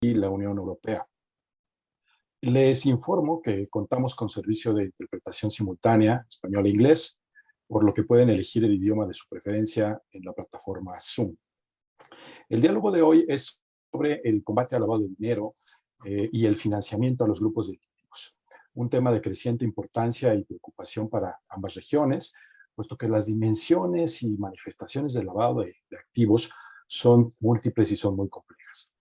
y la Unión Europea. Les informo que contamos con servicio de interpretación simultánea, español e inglés, por lo que pueden elegir el idioma de su preferencia en la plataforma Zoom. El diálogo de hoy es sobre el combate al lavado de dinero y el financiamiento a los grupos delictivos, un tema de creciente importancia y preocupación para ambas regiones, puesto que las dimensiones y manifestaciones del lavado de activos son múltiples y son muy complejas.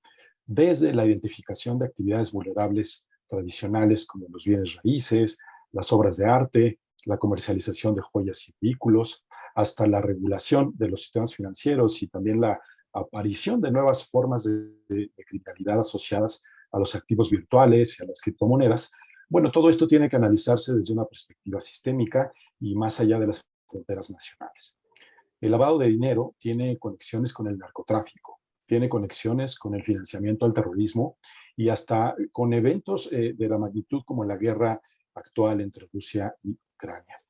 Desde la identificación de actividades vulnerables tradicionales como los bienes raíces, las obras de arte, la comercialización de joyas y vehículos, hasta la regulación de los sistemas financieros y también la aparición de nuevas formas de criminalidad asociadas a los activos virtuales y a las criptomonedas. Bueno, todo esto tiene que analizarse desde una perspectiva sistémica y más allá de las fronteras nacionales. El lavado de dinero tiene conexiones con el narcotráfico, tiene conexiones con el financiamiento al terrorismo y hasta con eventos de la magnitud como la guerra actual entre Rusia y Ucrania.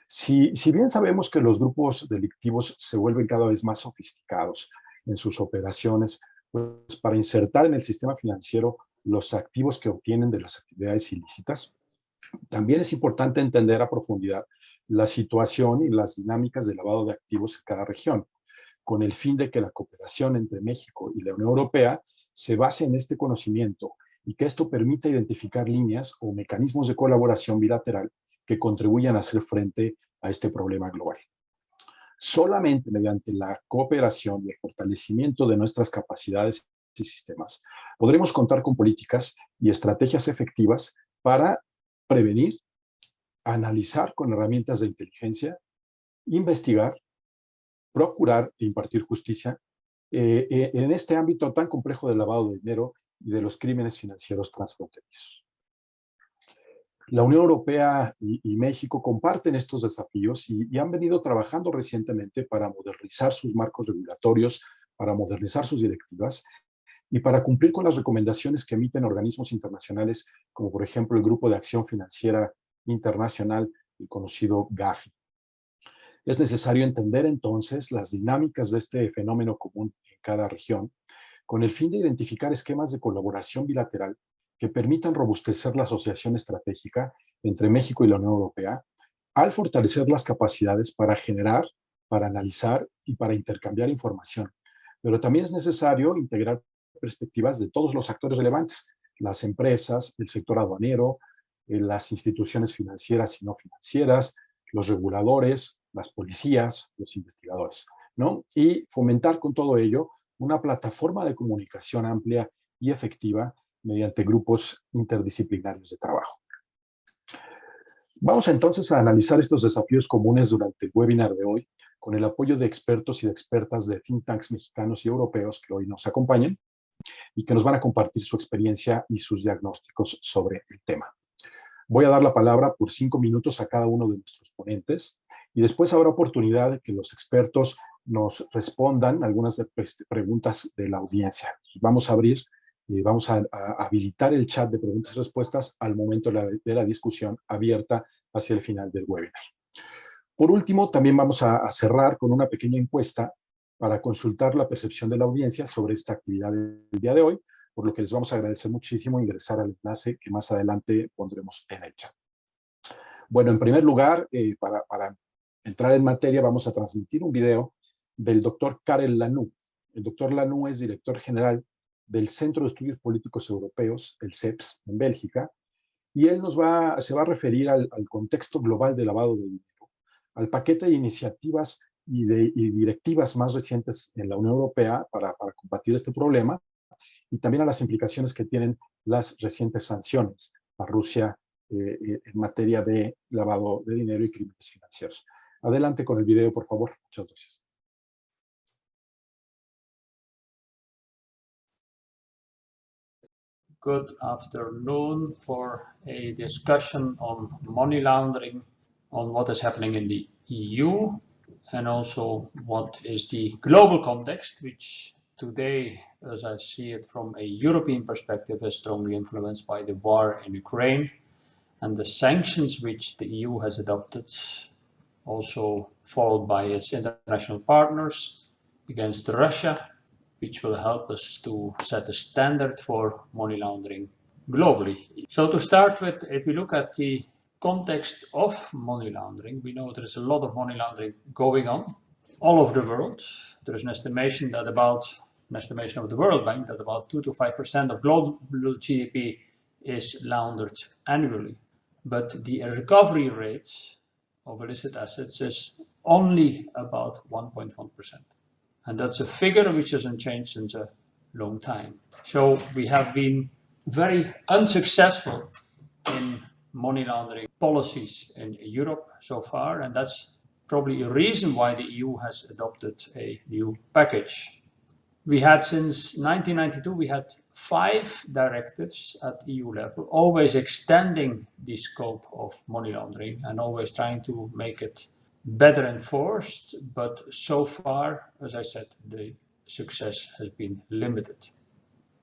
Si bien sabemos que los grupos delictivos se vuelven cada vez más sofisticados en sus operaciones, pues para insertar en el sistema financiero los activos que obtienen de las actividades ilícitas, también es importante entender a profundidad la situación y las dinámicas de lavado de activos en cada región, con el fin de que la cooperación entre México y la Unión Europea se base en este conocimiento y que esto permita identificar líneas o mecanismos de colaboración bilateral que contribuyan a hacer frente a este problema global. Solamente mediante la cooperación y el fortalecimiento de nuestras capacidades y sistemas podremos contar con políticas y estrategias efectivas para prevenir, analizar con herramientas de inteligencia, investigar, procurar e impartir justicia en este ámbito tan complejo del lavado de dinero y de los crímenes financieros transfronterizos. La Unión Europea y México comparten estos desafíos y han venido trabajando recientemente para modernizar sus marcos regulatorios, para modernizar sus directivas y para cumplir con las recomendaciones que emiten organismos internacionales como por ejemplo el Grupo de Acción Financiera Internacional, el conocido GAFI. Es necesario entender entonces las dinámicas de este fenómeno común en cada región, con el fin de identificar esquemas de colaboración bilateral que permitan robustecer la asociación estratégica entre México y la Unión Europea, al fortalecer las capacidades para generar, para analizar y para intercambiar información. Pero también es necesario integrar perspectivas de todos los actores relevantes, las empresas, el sector aduanero, las instituciones financieras y no financieras, los reguladores, las policías, los investigadores, ¿no? Y fomentar con todo ello una plataforma de comunicación amplia y efectiva mediante grupos interdisciplinarios de trabajo. Vamos entonces a analizar estos desafíos comunes durante el webinar de hoy con el apoyo de expertos y de expertas de think tanks mexicanos y europeos que hoy nos acompañan y que nos van a compartir su experiencia y sus diagnósticos sobre el tema. Voy a dar la palabra por 5 minutos a cada uno de nuestros ponentes y después habrá oportunidad de que los expertos nos respondan algunas preguntas de la audiencia. Vamos a abrir, vamos a habilitar el chat de preguntas y respuestas al momento de la discusión abierta hacia el final del webinar. Por último, también vamos a cerrar con una pequeña encuesta para consultar la percepción de la audiencia sobre esta actividad del día de hoy, por lo que les vamos a agradecer muchísimo ingresar al enlace que más adelante pondremos en el chat. Bueno, en primer lugar, para entrar en materia, vamos a transmitir un video del doctor Karel Lanoux. El doctor Lanoux es director general del Centro de Estudios Políticos Europeos, el CEPS, en Bélgica, y él se va a referir al contexto global de lavado de dinero, al paquete de iniciativas y directivas más recientes en la Unión Europea para combatir este problema, y también a las implicaciones que tienen las recientes sanciones a Rusia en materia de lavado de dinero y crímenes financieros. Adelante con el video, por favor. Muchas gracias. Good afternoon for a discussion on money laundering, on what is happening in the EU, and also what is the global context, which today, as I see it from a European perspective, is strongly influenced by the war in Ukraine and the sanctions which the EU has adopted, also followed by its international partners against Russia, which will help us to set a standard for money laundering globally. So to start with, if we look at the context of money laundering, we know there is a lot of money laundering going on all over the world. There is an estimation of the World Bank that about 2 to 5% of global GDP is laundered annually. But the recovery rate of illicit assets is only about 1.1%. And that's a figure which hasn't changed since a long time. So we have been very unsuccessful in money laundering policies in Europe so far, and that's probably a reason why the EU has adopted a new package. We had since 1992, we had 5 directives at EU level, always extending the scope of money laundering and always trying to make it better enforced, but so far, as I said, the success has been limited.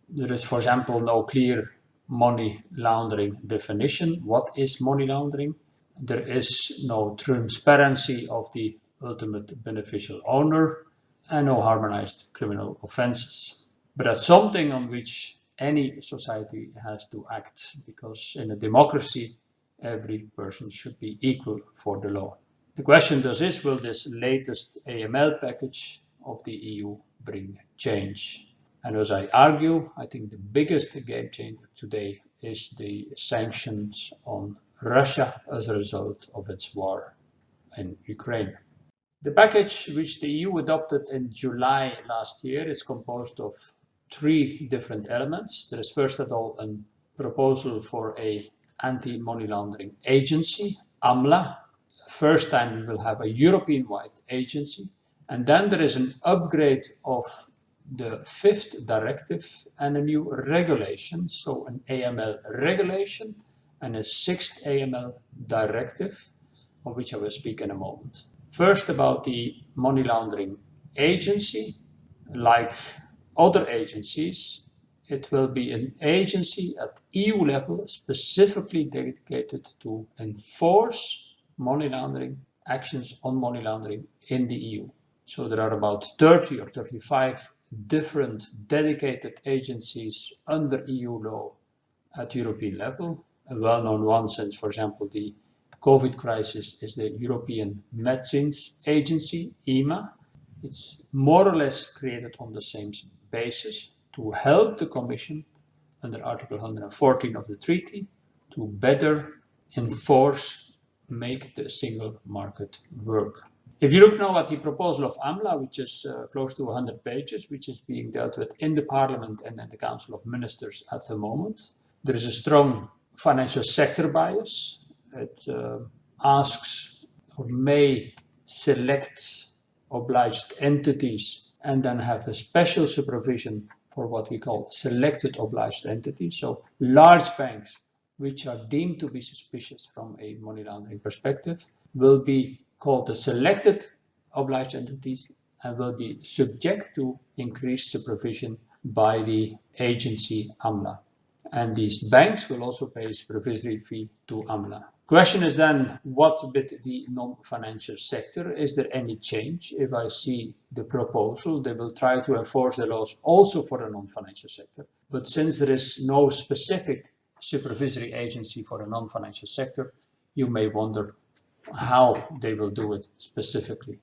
There is, for example, no clear money laundering definition. What is money laundering? There is no transparency of the ultimate beneficial owner and no harmonized criminal offenses. But that's something on which any society has to act, because in a democracy, every person should be equal for the law. The question thus is, will this latest AML package of the EU bring change? And as I argue, I think the biggest game changer today is the sanctions on Russia as a result of its war in Ukraine. The package which the EU adopted in July last year is composed of 3 different elements. There is first of all a proposal for an anti-money laundering agency, AMLA. First time we will have a European-wide agency, and then there is an upgrade of the 5th directive and a new regulation, so an AML regulation and a 6th AML directive, of which I will speak in a moment. First, about the money laundering agency. Like other agencies, it will be an agency at EU level specifically dedicated to enforce money laundering actions on money laundering in the EU. So there are about 30 or 35 different dedicated agencies under EU law at European level. A well-known one since, for example, the COVID crisis is the European Medicines Agency, EMA. It's more or less created on the same basis to help the Commission under Article 114 of the treaty to better make the single market work. If you look now at the proposal of AMLA, which is close to 100 pages, which is being dealt with in the Parliament and in the Council of Ministers at the moment, there is a strong financial sector bias. It asks or may select obliged entities and then have a special supervision for what we call selected obliged entities. So large banks which are deemed to be suspicious from a money laundering perspective will be called the selected obliged entities and will be subject to increased supervision by the agency AMLA. And these banks will also pay a supervisory fee to AMLA. Question is then, what with the non-financial sector? Is there any change? If I see the proposal, they will try to enforce the laws also for the non-financial sector. But since there is no specific supervisory agency for the non-financial sector, you may wonder how they will do it specifically.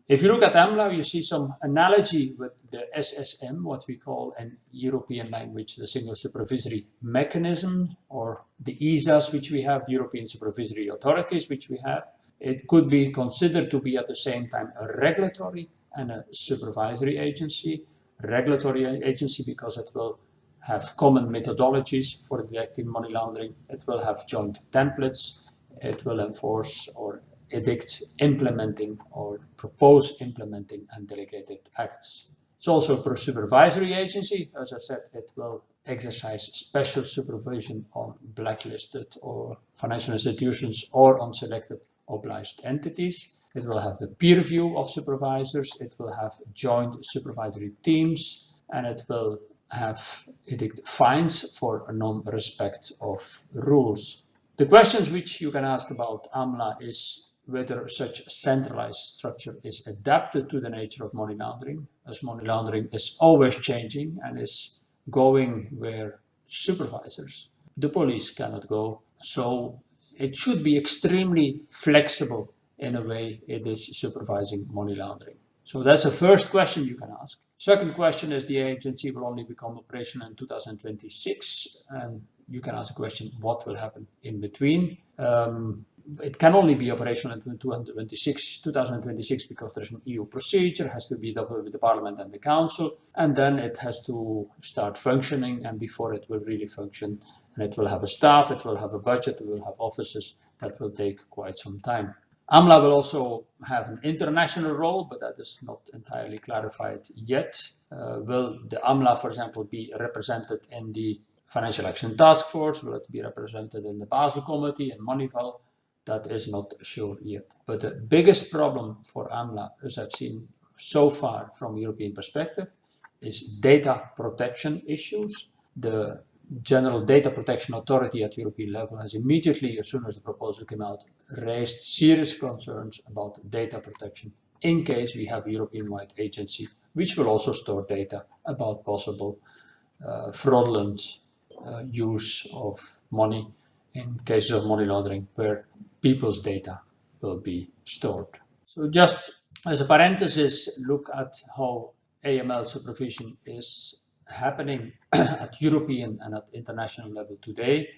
If you look at AMLA, you see some analogy with the SSM, what we call in European language, the Single Supervisory Mechanism, or the ESAs, which we have, the European Supervisory Authorities, which we have. It could be considered to be at the same time a regulatory and a supervisory agency. Regulatory agency because it will have common methodologies for detecting money laundering. It will have joint templates. It will enforce or edict implementing or propose implementing and delegated acts. It's also a supervisory agency. As I said, it will exercise special supervision on blacklisted or financial institutions or on selected obliged entities. It will have the peer review of supervisors. It will have joint supervisory teams, and it will have edict fines for non-respect of rules. The questions which you can ask about AMLA is, whether such a centralized structure is adapted to the nature of money laundering, as money laundering is always changing and is going where supervisors, the police, cannot go. So it should be extremely flexible in a way it is supervising money laundering. So that's the first question you can ask. Second question is, the agency will only become operational in 2026, and you can ask the question, what will happen in between? It can only be operational in 2026 because there's an EU procedure, has to be adopted with the Parliament and the Council, and then it has to start functioning, and before it will really function, and it will have a staff, it will have a budget, it will have offices, that will take quite some time. AMLA will also have an international role, but that is not entirely clarified yet. Will the AMLA, for example, be represented in the Financial Action Task Force? Will it be represented in the Basel Committee and Moneyval? That is not sure yet. But the biggest problem for AMLA, as I've seen so far from a European perspective, is data protection issues. The General Data Protection Authority at European level has immediately, as soon as the proposal came out, raised serious concerns about data protection in case we have a European-wide agency, which will also store data about possible fraudulent use of money in cases of money laundering, where people's data will be stored. So just as a parenthesis, look at how AML supervision is happening at European and at international level today.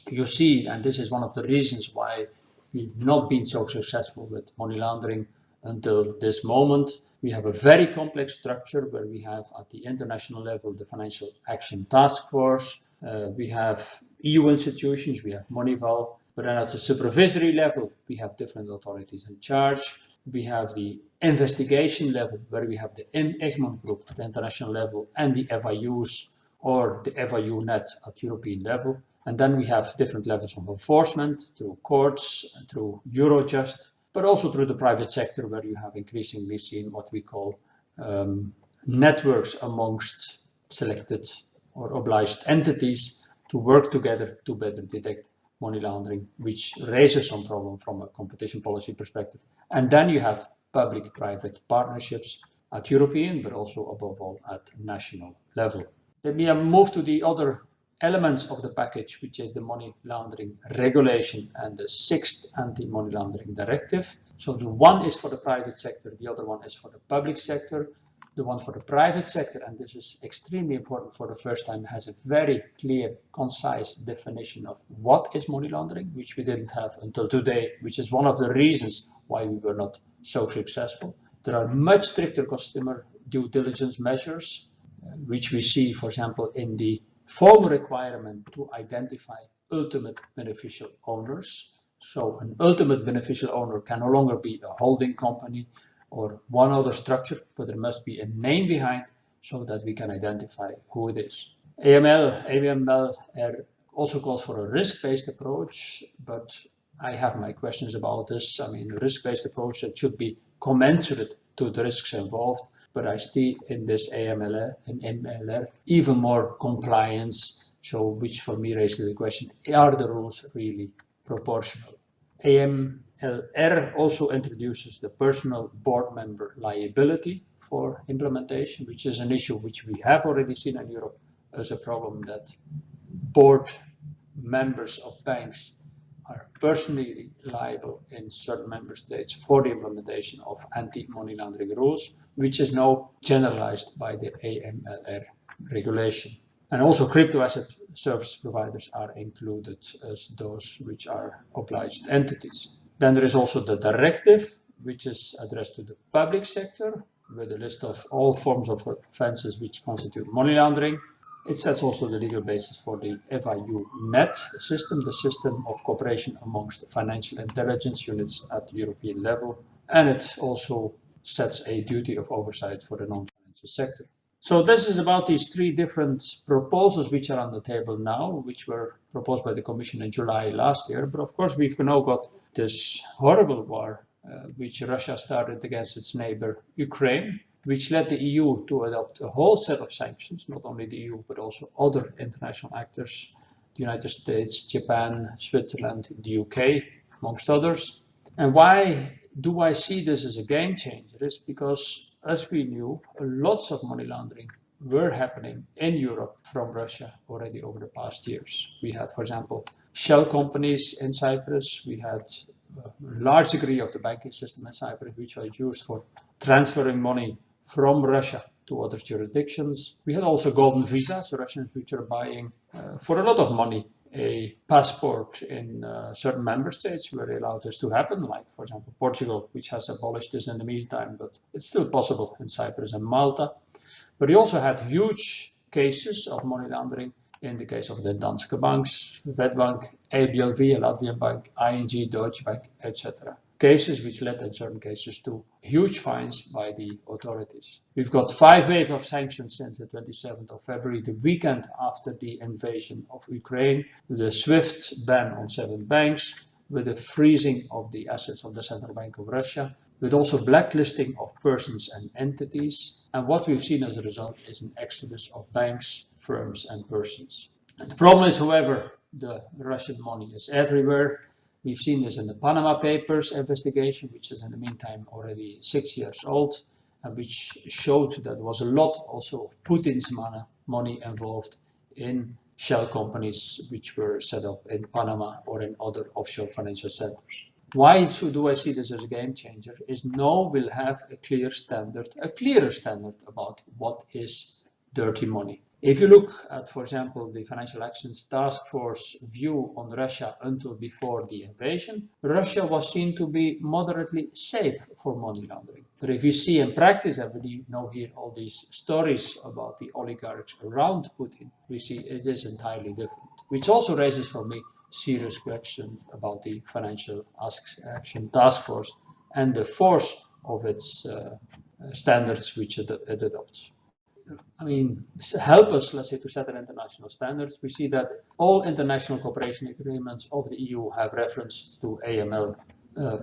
You see, and this is one of the reasons why we've not been so successful with money laundering until this moment. We have a very complex structure where we have at the international level the Financial Action Task Force, we have EU institutions, we have Moneyval, but then at the supervisory level we have different authorities in charge. We have the investigation level where we have the Egmont Group at the international level and the FIUs or the FIU net at European level. And then we have different levels of enforcement through courts, through Eurojust, but also through the private sector, where you have increasingly seen what we call networks amongst selected or obliged entities to work together to better detect money laundering, which raises some problem from a competition policy perspective. And then you have public-private partnerships at European, but also above all at national level. Let me move to the other elements of the package, which is the money laundering regulation and the 6th anti-money laundering directive. So the one is for the private sector, the other one is for the public sector. The one for the private sector, and this is extremely important for the first time, has a very clear, concise definition of what is money laundering, which we didn't have until today, which is one of the reasons why we were not so successful. There are much stricter customer due diligence measures, which we see, for example, in the formal requirement to identify ultimate beneficial owners. So an ultimate beneficial owner can no longer be a holding company or one other structure, but there must be a name behind so that we can identify who it is. AML also calls for a risk-based approach, but I have my questions about this. I mean, a risk-based approach that should be commensurate to the risks involved, but I see in this MLR even more compliance, so which for me raises the question, are the rules really proportional? AMLR also introduces the personal board member liability for implementation, which is an issue which we have already seen in Europe as a problem, that board members of banks are personally liable in certain member states for the implementation of anti-money laundering rules, which is now generalized by the AMLR regulation. And also crypto asset service providers are included as those which are obliged entities. Then there is also the directive, which is addressed to the public sector, with a list of all forms of offenses which constitute money laundering. It sets also the legal basis for the FIU net system, the system of cooperation amongst financial intelligence units at the European level. And it also sets a duty of oversight for the non-financial sector. So this is about these three different proposals which are on the table now, which were proposed by the Commission in July last year. But of course, we've now got this horrible war, which Russia started against its neighbor Ukraine, which led the EU to adopt a whole set of sanctions, not only the EU, but also other international actors, the United States, Japan, Switzerland, the UK, amongst others. And why do I see this as a game changer? It's because, as we knew, lots of money laundering were happening in Europe from Russia already over the past years. We had, for example, shell companies in Cyprus. We had a large degree of the banking system in Cyprus, which was used for transferring money from Russia to other jurisdictions. We had also golden visas, Russians which are buying for a lot of money a passport in certain member states where they allowed this to happen, like, for example, Portugal, which has abolished this in the meantime, but it's still possible in Cyprus and Malta. But we also had huge cases of money laundering in the case of the Danske Banks, Swedbank, ABLV, a Latvian bank, ING, Deutsche Bank, etc. Cases which led in certain cases to huge fines by the authorities. We've got 5 waves of sanctions since the 27th of February, the weekend after the invasion of Ukraine, with a swift ban on 7 banks, with the freezing of the assets of the Central Bank of Russia, with also blacklisting of persons and entities. And what we've seen as a result is an exodus of banks, firms, and persons. And the problem is, however, the Russian money is everywhere. We've seen this in the Panama Papers investigation, which is in the meantime already 6 years old, and which showed that there was a lot also of Putin's money involved in shell companies which were set up in Panama or in other offshore financial centers. Why do I see this as a game changer? Is now we'll have a clearer standard about what is dirty money. If you look at, for example, the Financial Actions Task Force view on Russia until before the invasion, Russia was seen to be moderately safe for money laundering. But if you see in practice, I believe now hear all these stories about the oligarchs around Putin, we see it is entirely different, which also raises for me serious questions about the Financial Action Task Force and the force of its standards which it adopts. I mean, help us, let's say, to set an international standards. We see that all international cooperation agreements of the EU have reference to AML,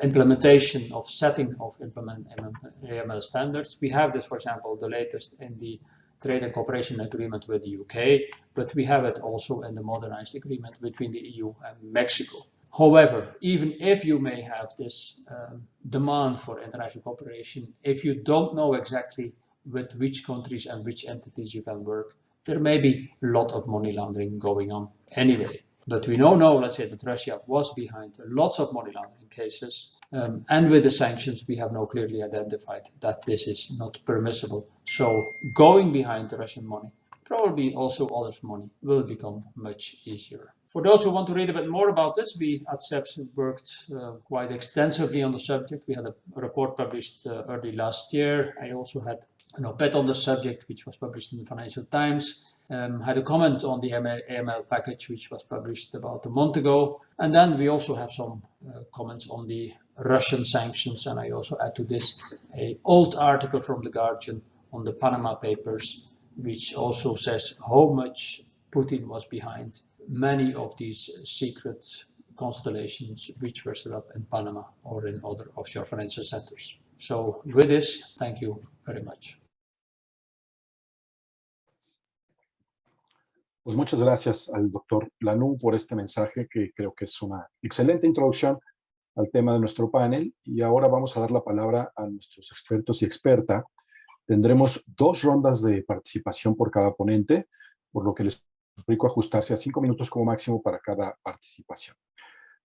implementation of setting of AML standards. We have this, for example, the latest in the Trade and Cooperation Agreement with the UK, but we have it also in the modernized agreement between the EU and Mexico. However, even if you may have this demand for international cooperation, if you don't know exactly with which countries and which entities you can work, there may be a lot of money laundering going on anyway. But we know now, let's say, that Russia was behind lots of money laundering cases, and with the sanctions, we have now clearly identified that this is not permissible. So going behind the Russian money, probably also others' money, will become much easier. For those who want to read a bit more about this, we at CEPS worked quite extensively on the subject. We had a report published early last year. I also had an op-ed on the subject, which was published in the Financial Times. Had a comment on the AML package, which was published about a month ago. And then we also have some comments on the Russian sanctions. And I also add to this an old article from The Guardian on the Panama Papers, which also says how much Putin was behind many of these secret constellations which were set up in Panama or in other offshore financial centers. So with this, thank you very much. Pues muchas gracias al doctor Lanoux por este mensaje que creo que es una excelente introducción al tema de nuestro panel. Y ahora vamos a dar la palabra a nuestros expertos y experta. Tendremos 2 rondas de participación por cada ponente, por lo que les suplico ajustarse a 5 minutos como máximo para cada participación.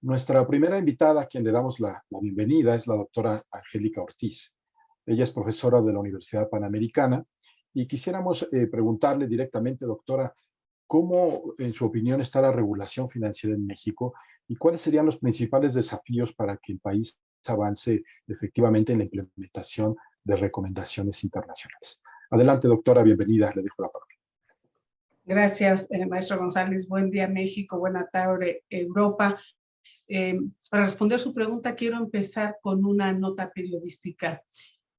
Nuestra primera invitada, a quien le damos la bienvenida, es la doctora Angélica Ortiz. Ella es profesora de la Universidad Panamericana y quisiéramos preguntarle directamente, doctora, ¿cómo, en su opinión, está la regulación financiera en México y cuáles serían los principales desafíos para que el país avance efectivamente en la implementación de recomendaciones internacionales? Adelante, doctora, bienvenida, le dejo la palabra. Gracias, maestro González. Buen día, México. Buena tarde, Europa. Para responder su pregunta, quiero empezar con una nota periodística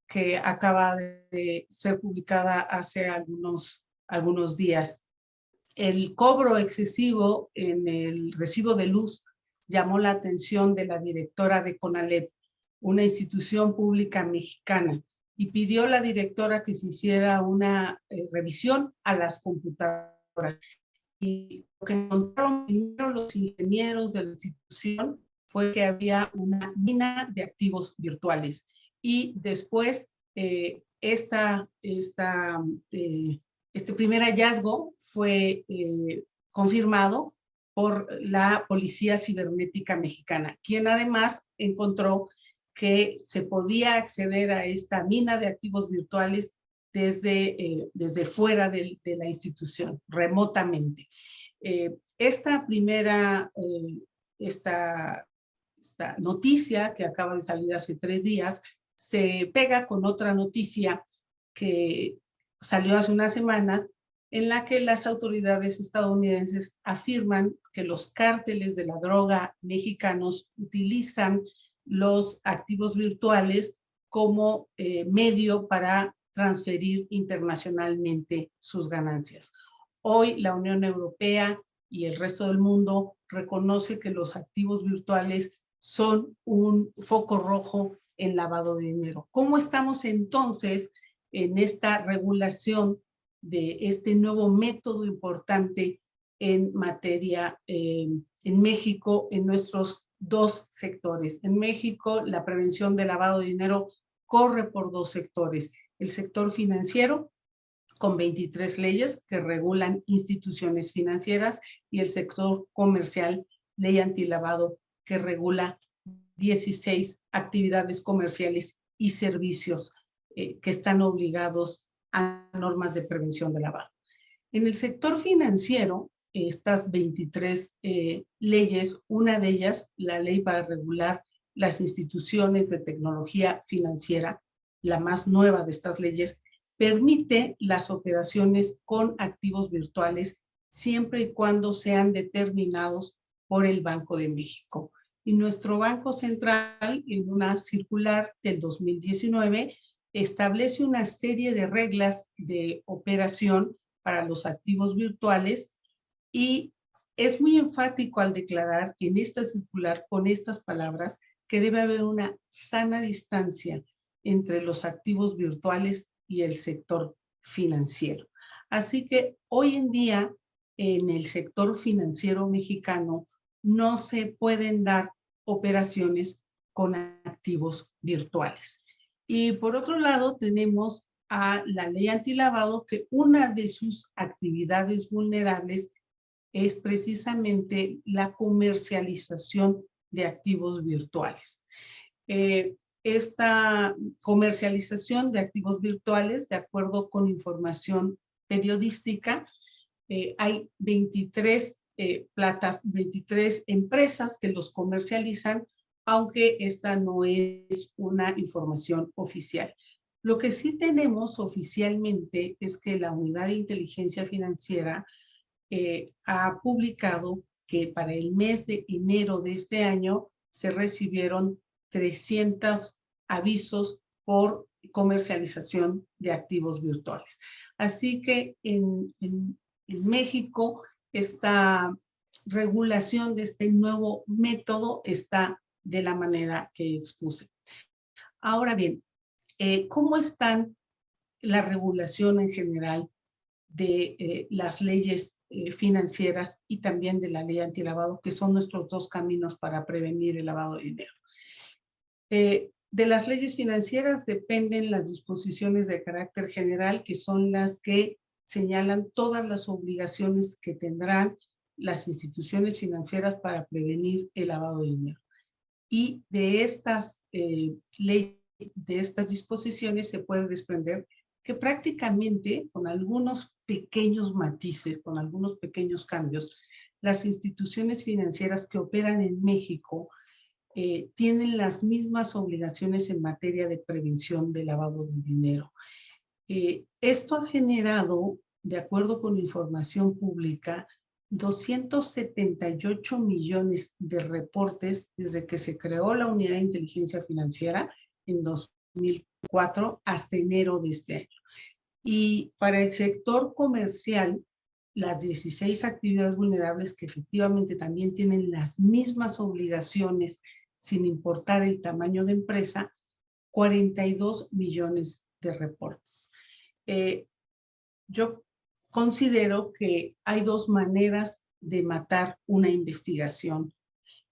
que acaba de ser publicada hace algunos días. El cobro excesivo en el recibo de luz llamó la atención de la directora de CONALEP, una institución pública mexicana, y pidió a la directora que se hiciera una revisión a las computadoras. Y lo que encontraron primero los ingenieros de la institución fue que había una mina de activos virtuales. Y después, este primer hallazgo fue confirmado por la Policía Cibernética Mexicana, quien además encontró que se podía acceder a esta mina de activos virtuales desde fuera de la institución, remotamente. Esta noticia que acaba de salir hace 3 días se pega con otra noticia que salió hace unas semanas, en la que las autoridades estadounidenses afirman que los cárteles de la droga mexicanos utilizan los activos virtuales como medio para transferir internacionalmente sus ganancias. Hoy la Unión Europea y el resto del mundo reconoce que los activos virtuales son un foco rojo en lavado de dinero. ¿Cómo estamos entonces en esta regulación de este nuevo método importante en materia en México, en nuestros 2 sectores? En México, la prevención de lavado de dinero corre por 2 sectores. El sector financiero, con 23 leyes que regulan instituciones financieras, y el sector comercial, ley antilavado, que regula 16 actividades comerciales y servicios que están obligados a normas de prevención de lavado. En el sector financiero, estas 23 leyes, una de ellas, la ley para regular las instituciones de tecnología financiera, la más nueva de estas leyes, permite las operaciones con activos virtuales siempre y cuando sean determinados por el Banco de México. Y nuestro Banco Central, en una circular del 2019, establece una serie de reglas de operación para los activos virtuales, y es muy enfático al declarar en esta circular, con estas palabras, que debe haber una sana distancia entre los activos virtuales y el sector financiero. Así que hoy en día, en el sector financiero mexicano, no se pueden dar operaciones con activos virtuales. Y por otro lado, tenemos a la ley antilavado, que una de sus actividades vulnerables es precisamente la comercialización de activos virtuales. Esta comercialización de activos virtuales, de acuerdo con información periodística, hay 23 empresas que los comercializan, aunque esta no es una información oficial. Lo que sí tenemos oficialmente es que la Unidad de Inteligencia Financiera ha publicado que para el mes de enero de este año se recibieron 300 avisos por comercialización de activos virtuales. Así que en México, esta regulación de este nuevo método está de la manera que expuse. Ahora bien, ¿cómo están la regulación en general de las leyes financieras y también de la ley antilavado, que son nuestros 2 caminos para prevenir el lavado de dinero? De las leyes financieras dependen las disposiciones de carácter general, que son las que señalan todas las obligaciones que tendrán las instituciones financieras para prevenir el lavado de dinero. Y de estas leyes, de estas disposiciones, se puede desprender que prácticamente, con algunos pequeños matices, con algunos pequeños cambios, las instituciones financieras que operan en México tienen las mismas obligaciones en materia de prevención de lavado de dinero. Esto ha generado, de acuerdo con información pública, 278 millones de reportes desde que se creó la Unidad de Inteligencia Financiera en 2004 hasta enero de este año. Y para el sector comercial, las 16 actividades vulnerables, que efectivamente también tienen las mismas obligaciones sin importar el tamaño de empresa, 42 millones de reportes. Yo considero que hay 2 maneras de matar una investigación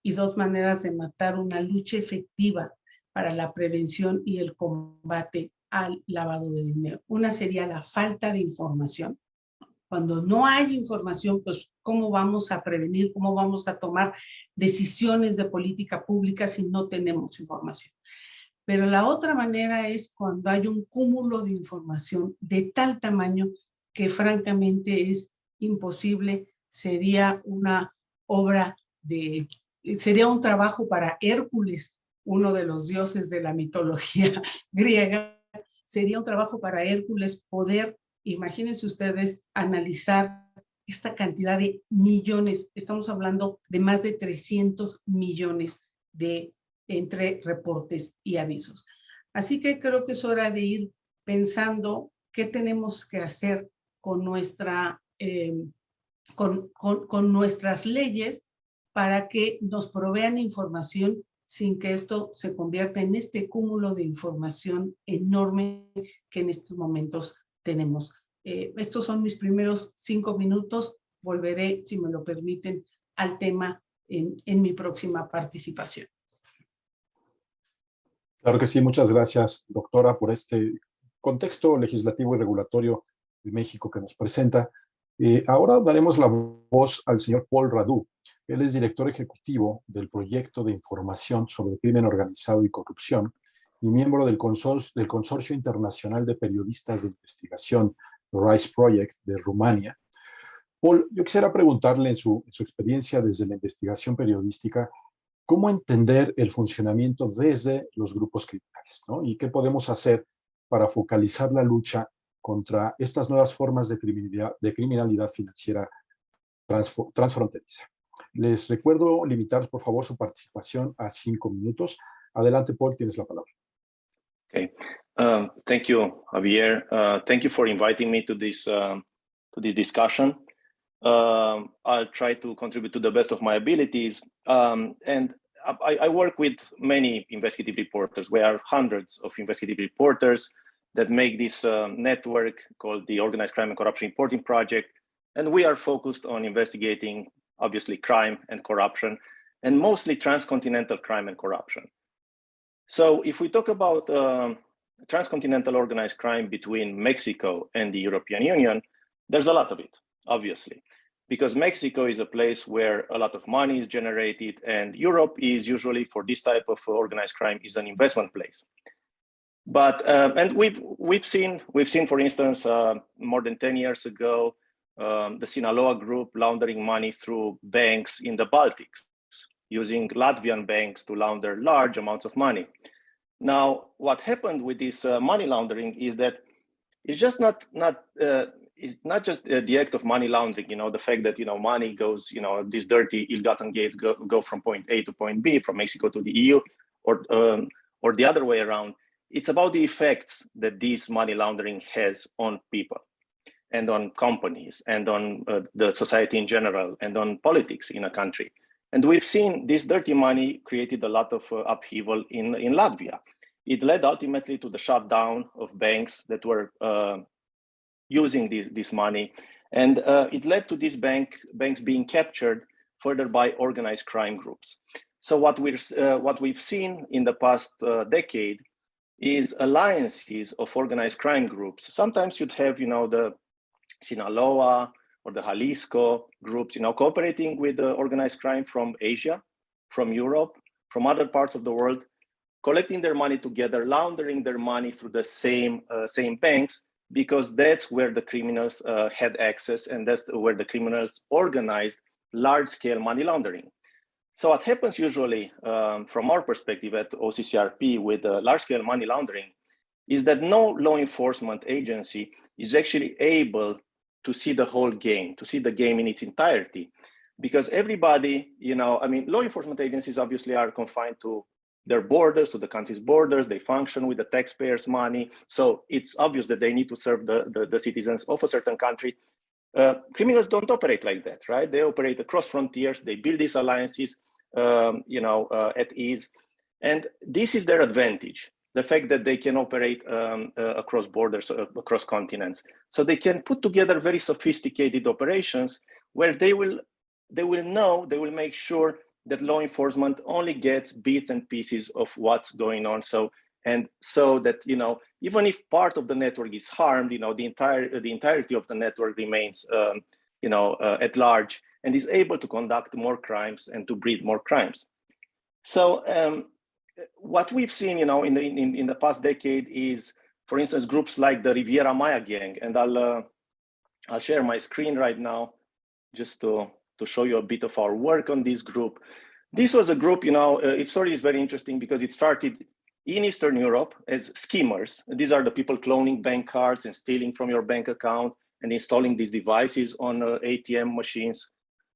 y dos maneras de matar una lucha efectiva para la prevención y el combate al lavado de dinero. Una sería la falta de información. Cuando no hay información, pues ¿cómo vamos a prevenir, cómo vamos a tomar decisiones de política pública si no tenemos información? Pero la otra manera es cuando hay un cúmulo de información de tal tamaño que francamente es imposible, sería una obra de, sería un trabajo para Hércules, uno de los dioses de la mitología griega, sería un trabajo para Hércules poder, imagínense ustedes, analizar esta cantidad de millones, estamos hablando de más de 300 millones de entre reportes y avisos. Así que creo que es hora de ir pensando qué tenemos que hacer con, con nuestras leyes para que nos provean información sin que esto se convierta en este cúmulo de información enorme que en estos momentos tenemos. Estos son mis primeros 5 minutos. Volveré, si me lo permiten, al tema en mi próxima participación. Claro que sí, muchas gracias, doctora, por este contexto legislativo y regulatorio de México que nos presenta. Ahora daremos la voz al señor Paul Radu. Él es director ejecutivo del Proyecto de Información sobre Crimen Organizado y Corrupción y miembro del Consorcio Internacional de Periodistas de Investigación, RISE Project, de Rumania. Paul, yo quisiera preguntarle en su experiencia desde la investigación periodística, ¿cómo entender el funcionamiento desde los grupos criminales, ¿no? ¿Y qué podemos hacer para focalizar la lucha contra estas nuevas formas de criminalidad financiera transfronteriza? Les recuerdo limitar, por favor, su participación a 5 minutos. Adelante, Paul, tienes la palabra. Okay. Thank you, Javier. Thank you for inviting me to this discussion. I'll try to contribute to the best of my abilities. And I work with many investigative reporters. We are hundreds of investigative reporters that make this network called the Organized Crime and Corruption Reporting Project. And we are focused on investigating, obviously, crime and corruption, and mostly transcontinental crime and corruption. So if we talk about transcontinental organized crime between Mexico and the European Union, there's a lot of it, obviously, because Mexico is a place where a lot of money is generated, and Europe is usually, for this type of organized crime, is an investment place. But and we've seen, for instance, more than 10 years ago, the Sinaloa group laundering money through banks in the Baltics, using Latvian banks to launder large amounts of money. Now, what happened with this money laundering is that it's just it's not just the act of money laundering, the fact that, money goes, these dirty ill-gotten gains go from point A to point B, from Mexico to the EU, or the other way around. It's about the effects that this money laundering has on people and on companies and on the society in general and on politics in a country. And we've seen this dirty money created a lot of upheaval in Latvia. It led ultimately to the shutdown of banks that were using this money. And it led to these banks being captured further by organized crime groups. So what we've seen in the past decade is alliances of organized crime groups. Sometimes you'd have, the Sinaloa or the Jalisco groups, cooperating with organized crime from Asia, from Europe, from other parts of the world, collecting their money together, laundering their money through the same banks, because that's where the criminals had access, and that's where the criminals organized large-scale money laundering. So what happens usually, from our perspective at OCCRP with large-scale money laundering, is that no law enforcement agency is actually able to see the whole game, to see the game in its entirety. Because everybody, law enforcement agencies obviously are confined to their borders, to the country's borders. They function with the taxpayers' money. So it's obvious that they need to serve the citizens of a certain country. Criminals don't operate like that, right? They operate across frontiers. They build these alliances, at ease. And this is their advantage, the fact that they can operate across borders, across continents. So they can put together very sophisticated operations where they will make sure that law enforcement only gets bits and pieces of what's going on. So that, you know, even if part of the network is harmed, you know, the entirety of the network remains, you know, at large, and is able to conduct more crimes and to breed more crimes. So what we've seen, you know, in the past decade is, for instance, groups like the Riviera Maya gang, and I'll share my screen right now just to show you a bit of our work on this group. This was a group, you know, its story is very interesting because it started in Eastern Europe as schemers. These are the people cloning bank cards and stealing from your bank account and installing these devices on ATM machines.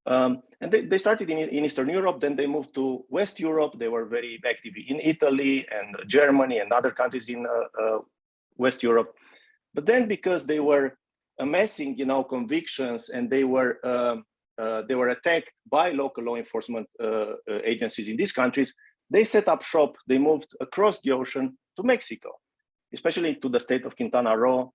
And they started in Eastern Europe, then they moved to West Europe. They were very active in Italy and Germany and other countries in West Europe. But then because they were amassing, you know, convictions, and they were attacked by local law enforcement agencies in these countries, they set up shop. They moved across the ocean to Mexico, especially to the state of Quintana Roo,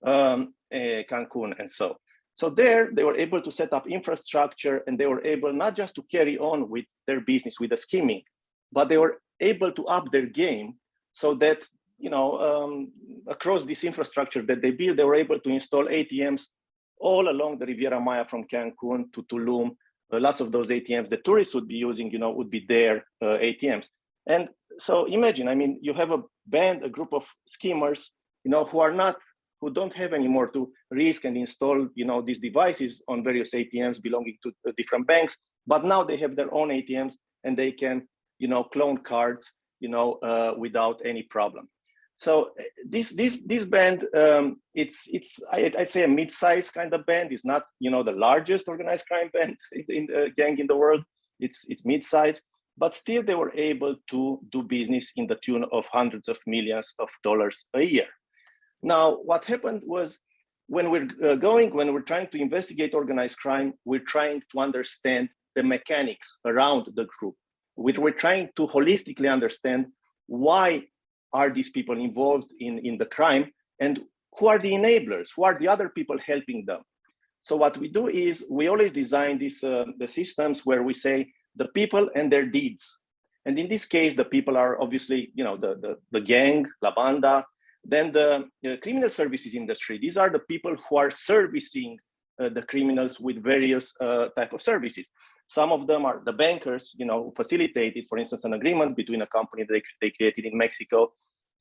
Cancun, and so. So there, they were able to set up infrastructure, and they were able not just to carry on with their business, with the scheming, but they were able to up their game so that, you know, across this infrastructure that they built, they were able to install ATMs all along the Riviera Maya from Cancun to Tulum. Lots of those ATMs the tourists would be using, you know, would be their ATMs. And so imagine, I mean, you have a group of schemers, you know, who don't have anymore to risk and install, you know, these devices on various ATMs belonging to different banks, but now they have their own ATMs and they can, you know, clone cards, you know, without any problem. So this band, I'd say a mid-sized kind of band. It's not, you know, the largest organized crime band gang in the world. It's mid-sized, but still they were able to do business in the tune of hundreds of millions of dollars a year. Now, what happened was when we're trying to investigate organized crime, we're trying to understand the mechanics around the group. We're trying to holistically understand why are these people involved in the crime, and who are the enablers, who are the other people helping them. So what we do is we always design these the systems where we say the people and their deeds. And in this case, the people are obviously, you know, the gang, La Banda, then the criminal services industry. These are the people who are servicing the criminals with various type of services. Some of them are the bankers, you know, who facilitated, for instance, an agreement between a company that they created in Mexico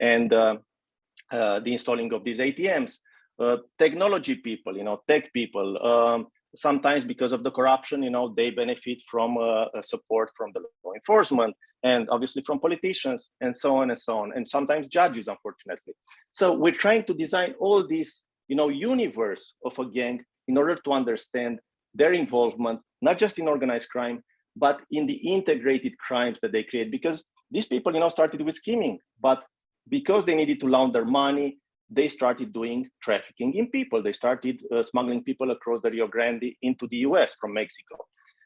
and the installing of these ATMs. Technology people, you know, tech people. Sometimes because of the corruption, you know, they benefit from support from the law enforcement and obviously from politicians and so on and so on, and sometimes judges, unfortunately. So we're trying to design all this, you know, universe of a gang in order to understand their involvement, not just in organized crime, but in the integrated crimes that they create. Because these people, you know, started with scheming, but because they needed to launder money, they started doing trafficking in people. They started smuggling people across the Rio Grande into the US from Mexico.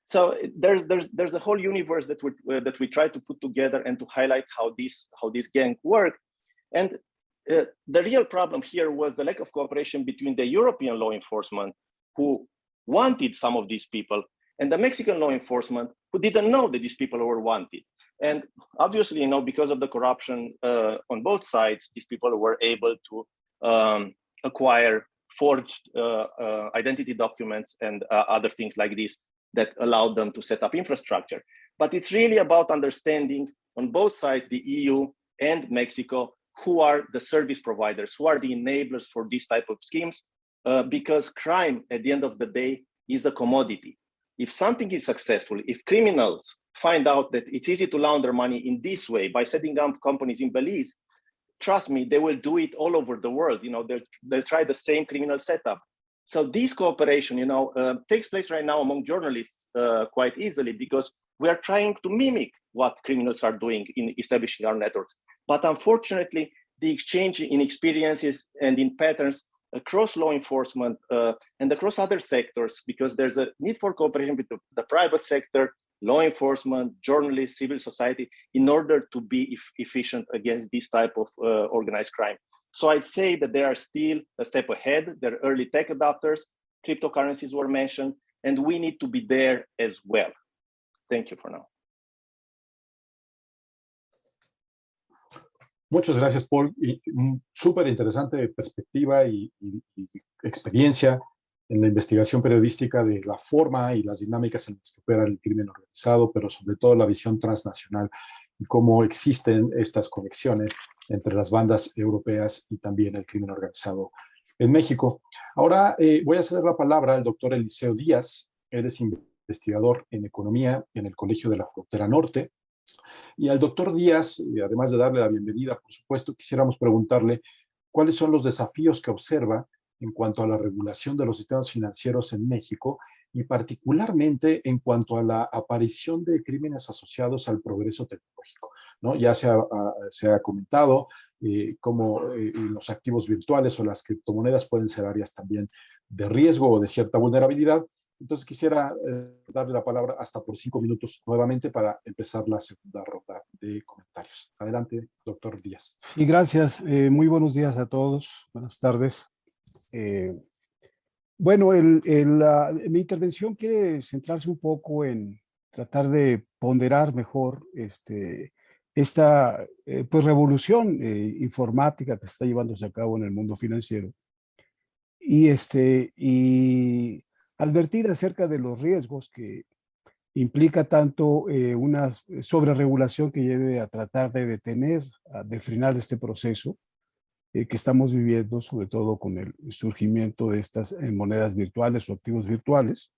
So there's a whole universe that we try to put together and to highlight how this gang worked. And the real problem here was the lack of cooperation between the European law enforcement, who wanted some of these people, and the Mexican law enforcement, who didn't know that these people were wanted. And obviously, you know, because of the corruption on both sides, these people were able to acquire forged identity documents and other things like this that allowed them to set up infrastructure. But it's really about understanding on both sides, the EU and Mexico, who are the service providers, who are the enablers for this type of schemes, because crime, at the end of the day, is a commodity. If something is successful, if criminals find out that it's easy to launder money in this way by setting up companies in Belize, trust me, they will do it all over the world. You know, they'll try the same criminal setup. So this cooperation, you know, takes place right now among journalists quite easily, because we are trying to mimic what criminals are doing in establishing our networks. But unfortunately, the exchange in experiences and in patterns across law enforcement and across other sectors, because there's a need for cooperation with the private sector, law enforcement, journalists, civil society, in order to be efficient against this type of organized crime. So I'd say that they are still a step ahead. They're early tech adopters. Cryptocurrencies were mentioned, and we need to be there as well. Thank you for now. Muchas gracias, Paul. Súper interesante perspectiva y experiencia en la investigación periodística de la forma y las dinámicas en las que opera el crimen organizado, pero sobre todo la visión transnacional y cómo existen estas conexiones entre las bandas europeas y también el crimen organizado en México. Ahora voy a ceder la palabra al doctor Eliseo Díaz. Él es investigador en economía en el Colegio de la Frontera Norte. Y al doctor Díaz, además de darle la bienvenida, por supuesto, quisiéramos preguntarle cuáles son los desafíos que observa en cuanto a la regulación de los sistemas financieros en México y particularmente en cuanto a la aparición de crímenes asociados al progreso tecnológico, ¿no? Ya se ha comentado cómo los activos virtuales o las criptomonedas pueden ser áreas también de riesgo o de cierta vulnerabilidad. Entonces quisiera darle la palabra hasta por 5 minutos nuevamente para empezar la segunda ronda de comentarios. Adelante, doctor Díaz. Sí, gracias. Muy buenos días a todos. Buenas tardes. Bueno, mi intervención quiere centrarse un poco en tratar de ponderar mejor esta pues, revolución informática que está llevándose a cabo en el mundo financiero y advertir acerca de los riesgos que implica tanto una sobreregulación que lleve a tratar de detener, de frenar este proceso que estamos viviendo, sobre todo con el surgimiento de estas monedas virtuales o activos virtuales,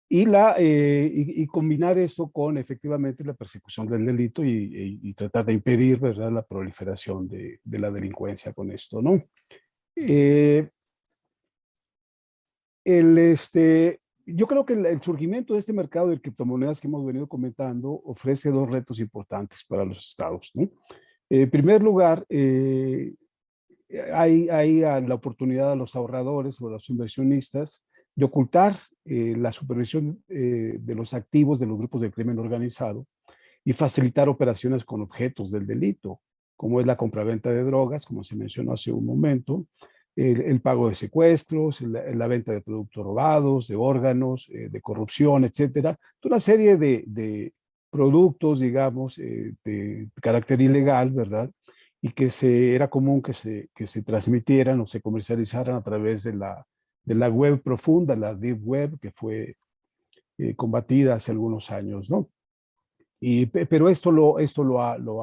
y combinar esto con efectivamente la persecución del delito y tratar de impedir, ¿verdad?, la proliferación de la delincuencia con esto, ¿no? Yo creo que el surgimiento de este mercado de criptomonedas que hemos venido comentando ofrece dos retos importantes para los estados, ¿no? En primer lugar, hay la oportunidad a los ahorradores o a los inversionistas de ocultar la supervisión de los activos de los grupos de crimen organizado y facilitar operaciones con objetos del delito, como es la compraventa de drogas, como se mencionó hace un momento, el pago de secuestros, la venta de productos robados, de órganos, de corrupción, etcétera. Una serie de productos, digamos, de carácter ilegal, ¿verdad? Y que era común que se transmitieran o se comercializaran a través de la web profunda, la Deep Web, que fue combatida hace algunos años, ¿no? Pero esto lo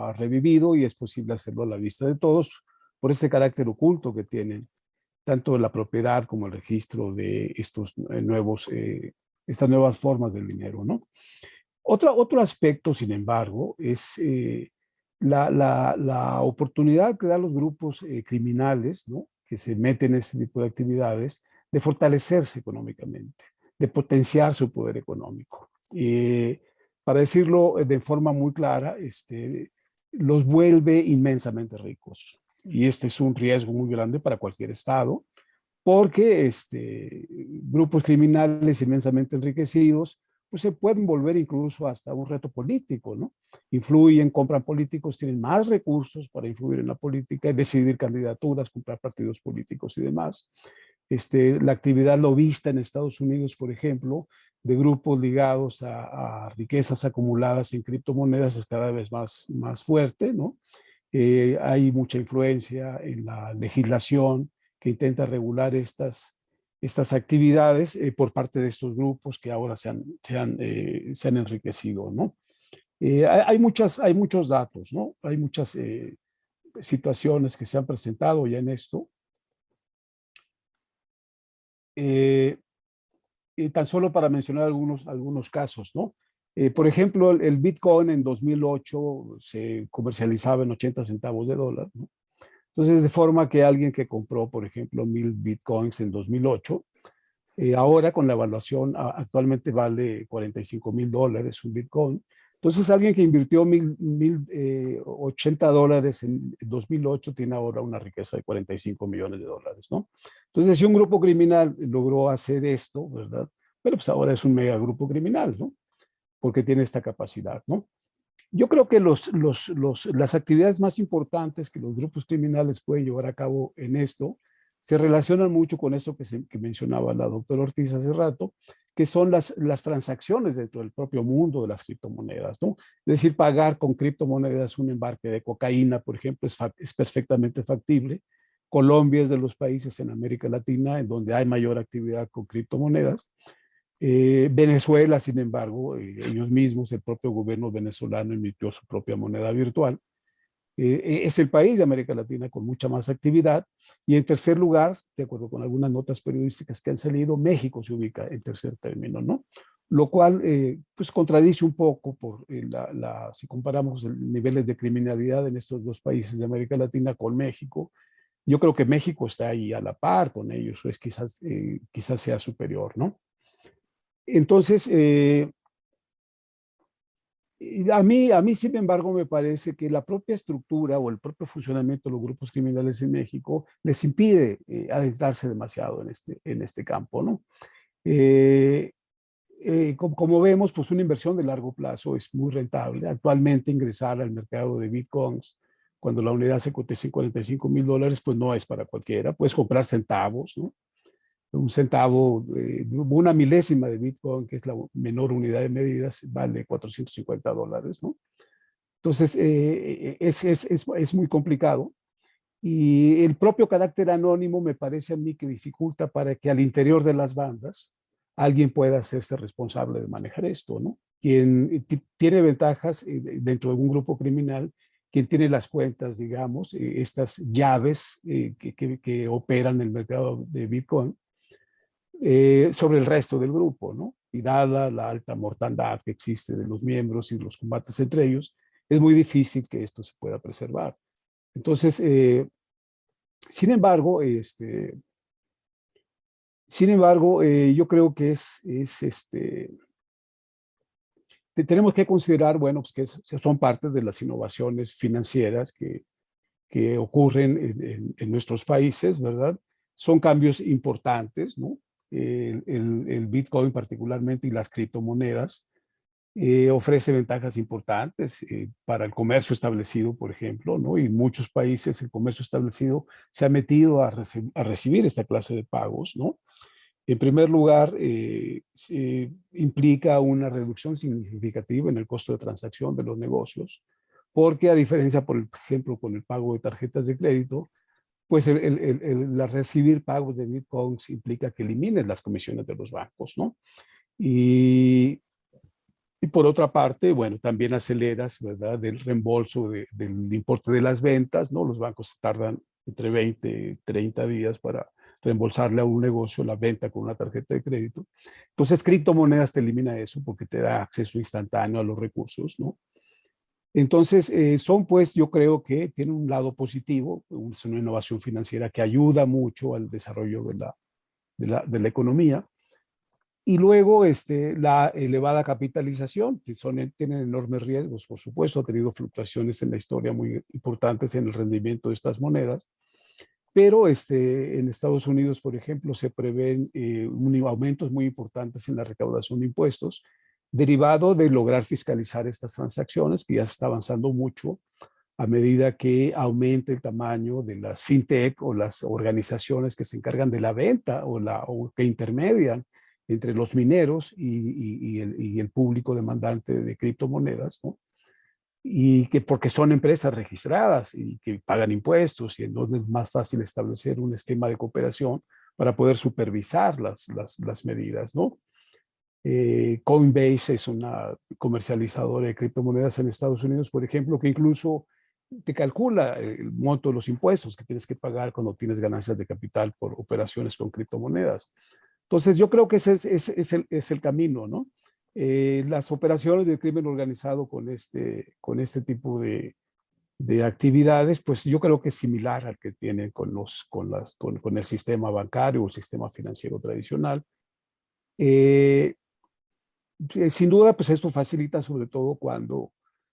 ha revivido y es posible hacerlo a la vista de todos por este carácter oculto que tienen tanto la propiedad como el registro de estas nuevas formas del dinero, ¿no? Otro aspecto, sin embargo, es la oportunidad que dan los grupos criminales, ¿no?, que se meten en este tipo de actividades, de fortalecerse económicamente, de potenciar su poder económico. Para decirlo de forma muy clara, los vuelve inmensamente ricos. Y este es un riesgo muy grande para cualquier estado, porque grupos criminales inmensamente enriquecidos pues se pueden volver incluso hasta un reto político, ¿no? Influyen, compran políticos, tienen más recursos para influir en la política, decidir candidaturas, comprar partidos políticos y demás. La actividad lobista en Estados Unidos, por ejemplo, de grupos ligados a riquezas acumuladas en criptomonedas es cada vez más fuerte, ¿no? Hay mucha influencia en la legislación que intenta regular estas actividades por parte de estos grupos que ahora se han enriquecido, ¿no? Hay muchos datos, ¿no? Hay muchas situaciones que se han presentado ya en esto. Tan solo para mencionar algunos casos, ¿no? Por ejemplo, el Bitcoin en 2008 se comercializaba en 80 centavos de dólar, ¿no? Entonces, de forma que alguien que compró, por ejemplo, 1000 Bitcoins en 2008, ahora con la evaluación actualmente vale $45,000 un Bitcoin. Entonces, alguien que invirtió 80 dólares en 2008 tiene ahora una riqueza de $45 millones, ¿no? Entonces, si un grupo criminal logró hacer esto, ¿verdad? Pero pues ahora es un mega grupo criminal, ¿no? Porque tiene esta capacidad, ¿no? Yo creo que las actividades más importantes que los grupos criminales pueden llevar a cabo en esto se relacionan mucho con esto que mencionaba la doctora Ortiz hace rato, que son las transacciones dentro del propio mundo de las criptomonedas, ¿no? Es decir, pagar con criptomonedas un embarque de cocaína, por ejemplo, es perfectamente factible. Colombia es de los países en América Latina en donde hay mayor actividad con criptomonedas. Venezuela, sin embargo, ellos mismos, el propio gobierno venezolano emitió su propia moneda virtual. Es el país de América Latina con mucha más actividad. Y en tercer lugar, de acuerdo con algunas notas periodísticas que han salido, México se ubica en tercer término, ¿no? Lo cual pues contradice un poco si comparamos niveles de criminalidad en estos dos países de América Latina con México. Yo creo que México está ahí a la par con ellos, o quizás sea superior, ¿no? Entonces, a mí, sin embargo, me parece que la propia estructura o el propio funcionamiento de los grupos criminales en México les impide adentrarse demasiado en este campo, ¿no? Como vemos, pues una inversión de largo plazo es muy rentable. Actualmente ingresar al mercado de bitcoins, cuando la unidad se cotiza en $45,000, pues no es para cualquiera. Puedes comprar centavos, ¿no? Un centavo, una milésima de Bitcoin, que es la menor unidad de medidas, vale $450, ¿no? Entonces, es muy complicado. Y el propio carácter anónimo me parece a mí que dificulta para que al interior de las bandas alguien pueda hacerse responsable de manejar esto, ¿no? Quien tiene ventajas dentro de un grupo criminal, quien tiene las cuentas, digamos, estas llaves que operan el mercado de Bitcoin, sobre el resto del grupo, ¿no? Y dada la alta mortandad que existe de los miembros y los combates entre ellos, es muy difícil que esto se pueda preservar. Entonces, sin embargo, yo creo que tenemos que considerar, bueno, pues que son parte de las innovaciones financieras que ocurren en nuestros países, ¿verdad? Son cambios importantes, ¿no? El Bitcoin particularmente y las criptomonedas ofrece ventajas importantes para el comercio establecido, por ejemplo, ¿no? Y en muchos países el comercio establecido se ha metido a recibir esta clase de pagos, ¿no? En primer lugar, implica una reducción significativa en el costo de transacción de los negocios, porque a diferencia, por ejemplo, con el pago de tarjetas de crédito, pues recibir pagos de bitcoins implica que elimines las comisiones de los bancos, ¿no? Y por otra parte, bueno, también aceleras, ¿verdad?, el reembolso del importe de las ventas, ¿no? Los bancos tardan entre 20 y 30 días para reembolsarle a un negocio la venta con una tarjeta de crédito. Entonces, criptomonedas te elimina eso porque te da acceso instantáneo a los recursos, ¿no? Entonces, son pues, yo creo que tienen un lado positivo, es una innovación financiera que ayuda mucho al desarrollo de la economía. Y luego la elevada capitalización, que tienen enormes riesgos, por supuesto, ha tenido fluctuaciones en la historia muy importantes en el rendimiento de estas monedas, pero en Estados Unidos, por ejemplo, se prevén aumentos muy importantes en la recaudación de impuestos, derivado de lograr fiscalizar estas transacciones, que ya se está avanzando mucho a medida que aumente el tamaño de las fintech o las organizaciones que se encargan de la venta o que intermedian entre los mineros y el público demandante de criptomonedas, ¿no? Y que porque son empresas registradas y que pagan impuestos, y entonces es más fácil establecer un esquema de cooperación para poder supervisar las medidas, ¿no? Coinbase es una comercializadora de criptomonedas en Estados Unidos, por ejemplo, que incluso te calcula el monto de los impuestos que tienes que pagar cuando tienes ganancias de capital por operaciones con criptomonedas. Entonces, yo creo que ese es el camino, ¿no? Las operaciones del crimen organizado con este tipo de actividades, pues yo creo que es similar al que tienen con el sistema bancario o el sistema financiero tradicional. Sin duda, pues esto facilita sobre todo cuando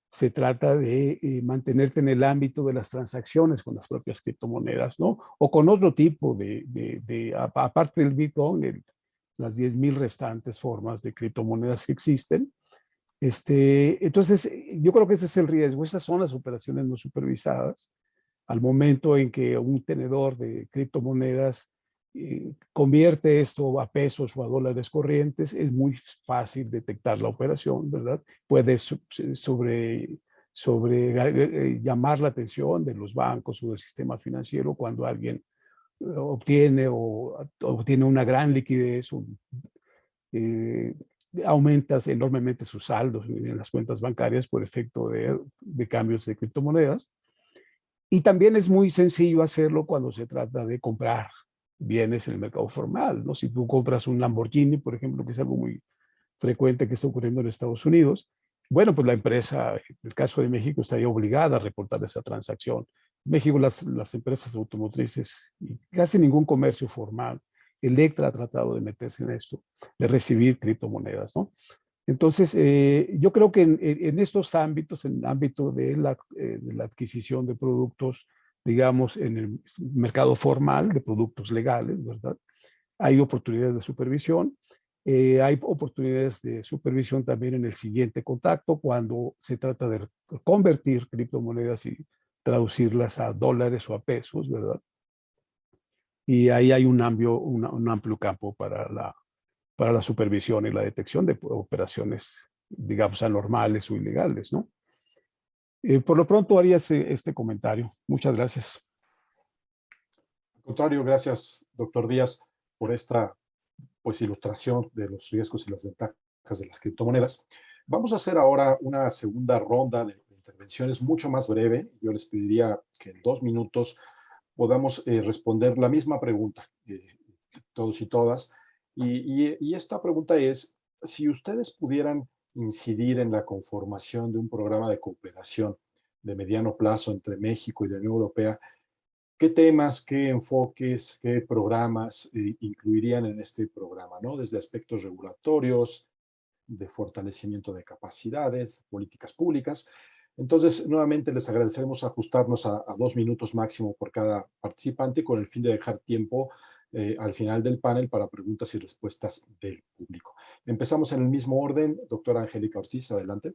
se trata de mantenerte en el ámbito de las transacciones con las propias criptomonedas, ¿no? O con otro tipo aparte del Bitcoin, las 10,000 restantes formas de criptomonedas que existen. Entonces, yo creo que ese es el riesgo. Estas son las operaciones no supervisadas Al momento en que un tenedor de criptomonedas convierte esto a pesos o a dólares corrientes, es muy fácil detectar la operación, ¿verdad? Puede llamar la atención de los bancos o del sistema financiero cuando alguien obtiene una gran liquidez, aumenta enormemente sus saldos en las cuentas bancarias por efecto de cambios de criptomonedas. Y también es muy sencillo hacerlo cuando se trata de comprar bienes en el mercado formal, ¿no? Si tú compras un Lamborghini, por ejemplo, que es algo muy frecuente que está ocurriendo en Estados Unidos, bueno, pues la empresa, en el caso de México, estaría obligada a reportar esa transacción. En México, las empresas automotrices y casi ningún comercio formal, Electra ha tratado de meterse en esto, de recibir criptomonedas, ¿no? Entonces, yo creo que en estos ámbitos, en el ámbito de la adquisición de productos, digamos, en el mercado formal, de productos legales, ¿verdad? Hay oportunidades de supervisión. Hay oportunidades de supervisión también en el siguiente contacto, cuando se trata de convertir criptomonedas y traducirlas a dólares o a pesos, ¿verdad? Y ahí hay un amplio campo para la supervisión y la detección de operaciones, digamos, anormales o ilegales, ¿no? Por lo pronto haría este comentario. Muchas gracias. Al contrario, gracias, doctor Díaz, por esta ilustración de los riesgos y las ventajas de las criptomonedas. Vamos a hacer ahora una segunda ronda de intervenciones mucho más breve. Yo les pediría que en 2 minutos podamos responder la misma pregunta, todos y todas. Y esta pregunta es, si ustedes pudieran incidir en la conformación de un programa de cooperación de mediano plazo entre México y la Unión Europea, ¿qué temas, qué enfoques, qué programas incluirían en este programa, ¿no? Desde aspectos regulatorios, de fortalecimiento de capacidades, políticas públicas. Entonces, nuevamente les agradeceremos ajustarnos a 2 minutos máximo por cada participante, con el fin de dejar tiempo al final del panel para preguntas y respuestas del público. Empezamos en el mismo orden. Doctora Angélica Ortiz, adelante.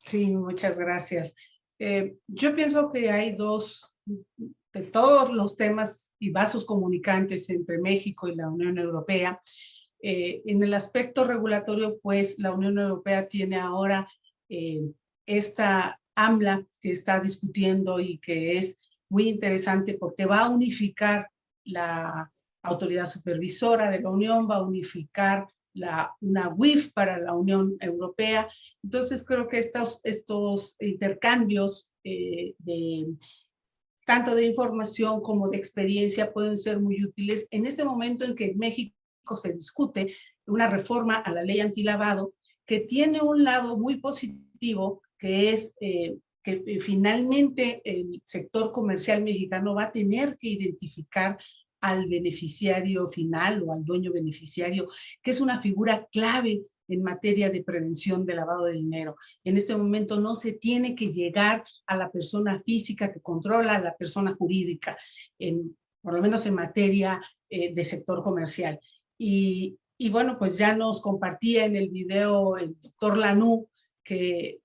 Sí, muchas gracias. Yo pienso que hay de todos los temas y vasos comunicantes entre México y la Unión Europea. En el aspecto regulatorio, pues la Unión Europea tiene ahora esta AMLA que está discutiendo y que es muy interesante porque va a unificar la autoridad supervisora de la Unión, va a unificar una WIF para la Unión Europea. Entonces creo que estos intercambios tanto de información como de experiencia pueden ser muy útiles en este momento en que en México se discute una reforma a la ley antilavado que tiene un lado muy positivo, que es que finalmente el sector comercial mexicano va a tener que identificar al beneficiario final o al dueño beneficiario, que es una figura clave en materia de prevención de lavado de dinero. En este momento no se tiene que llegar a la persona física que controla a la persona jurídica, por lo menos en materia de sector comercial. Y bueno, pues ya nos compartía en el video el doctor Lanú que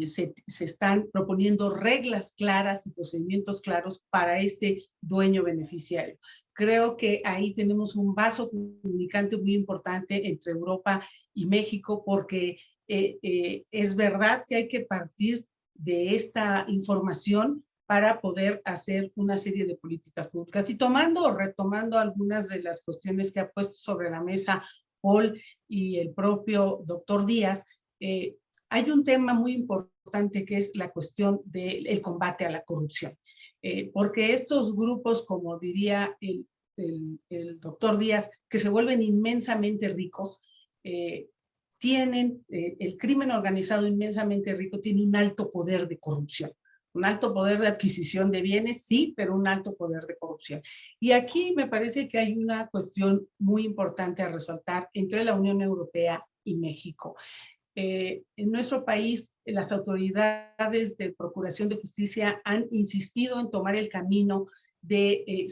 se están proponiendo reglas claras y procedimientos claros para este dueño beneficiario. Creo que ahí tenemos un vaso comunicante muy importante entre Europa y México, porque es verdad que hay que partir de esta información para poder hacer una serie de políticas públicas. Y tomando o retomando algunas de las cuestiones que ha puesto sobre la mesa Paul y el propio doctor Díaz, hay un tema muy importante que es la cuestión del combate a la corrupción. Porque estos grupos, como diría el doctor Díaz, que se vuelven inmensamente ricos, tienen, el crimen organizado inmensamente rico tiene un alto poder de corrupción. Un alto poder de adquisición de bienes, sí, pero un alto poder de corrupción. Y aquí me parece que hay una cuestión muy importante a resaltar entre la Unión Europea y México. En nuestro país, las autoridades de Procuración de Justicia han insistido en tomar el camino de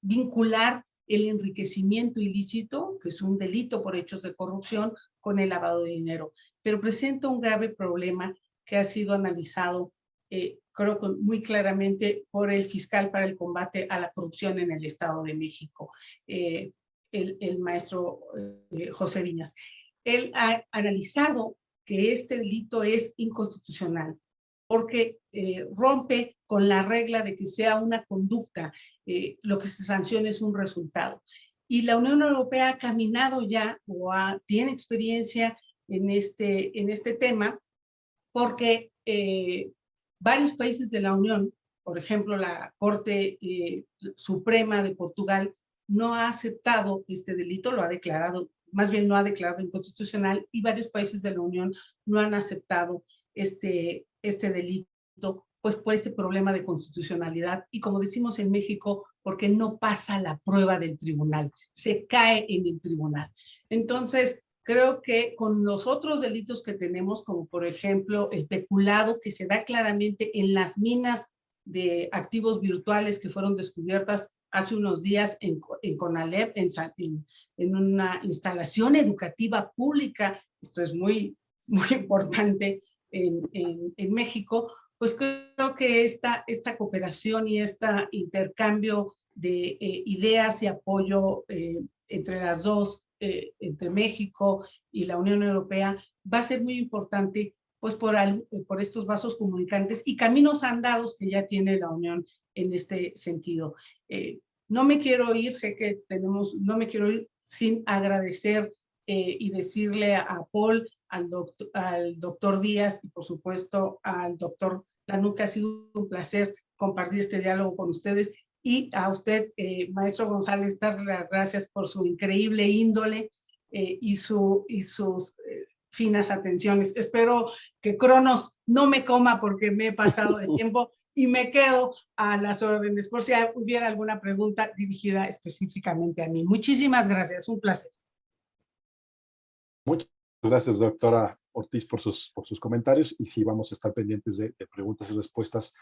vincular el enriquecimiento ilícito, que es un delito por hechos de corrupción, con el lavado de dinero. Pero presenta un grave problema que ha sido analizado creo que muy claramente por el fiscal para el combate a la corrupción en el Estado de México, el maestro José Viñas. Él ha analizado que este delito es inconstitucional porque rompe con la regla de que sea una conducta, lo que se sanciona es un resultado. Y la Unión Europea ha caminado ya tiene experiencia en este tema porque varios países de la Unión, por ejemplo, la Corte Suprema de Portugal, no ha aceptado este delito, lo ha declarado, más bien no ha declarado inconstitucional, y varios países de la Unión no han aceptado este delito, pues por este problema de constitucionalidad, y como decimos en México, porque no pasa la prueba del tribunal, se cae en el tribunal. Entonces, creo que con los otros delitos que tenemos, como por ejemplo el peculado, que se da claramente en las minas de activos virtuales que fueron descubiertas hace unos días en CONALEP, en una instalación educativa pública, esto es muy importante en México, pues creo que esta cooperación y este intercambio de ideas y apoyo entre las dos, entre México y la Unión Europea, va a ser muy importante pues por estos vasos comunicantes y caminos andados que ya tiene la Unión en este sentido. No me quiero ir, sé que no me quiero ir sin agradecer y decirle a Paul, al doctor Díaz y por supuesto al doctor Lanuca, ha sido un placer compartir este diálogo con ustedes, y a usted, maestro González, darle las gracias por su increíble índole y sus finas atenciones. Espero que Cronos no me coma porque me he pasado de tiempo y me quedo a las órdenes por si hubiera alguna pregunta dirigida específicamente a mí. Muchísimas gracias, un placer. Muchas gracias, doctora Ortiz, por sus comentarios, y sí, vamos a estar pendientes de preguntas y respuestas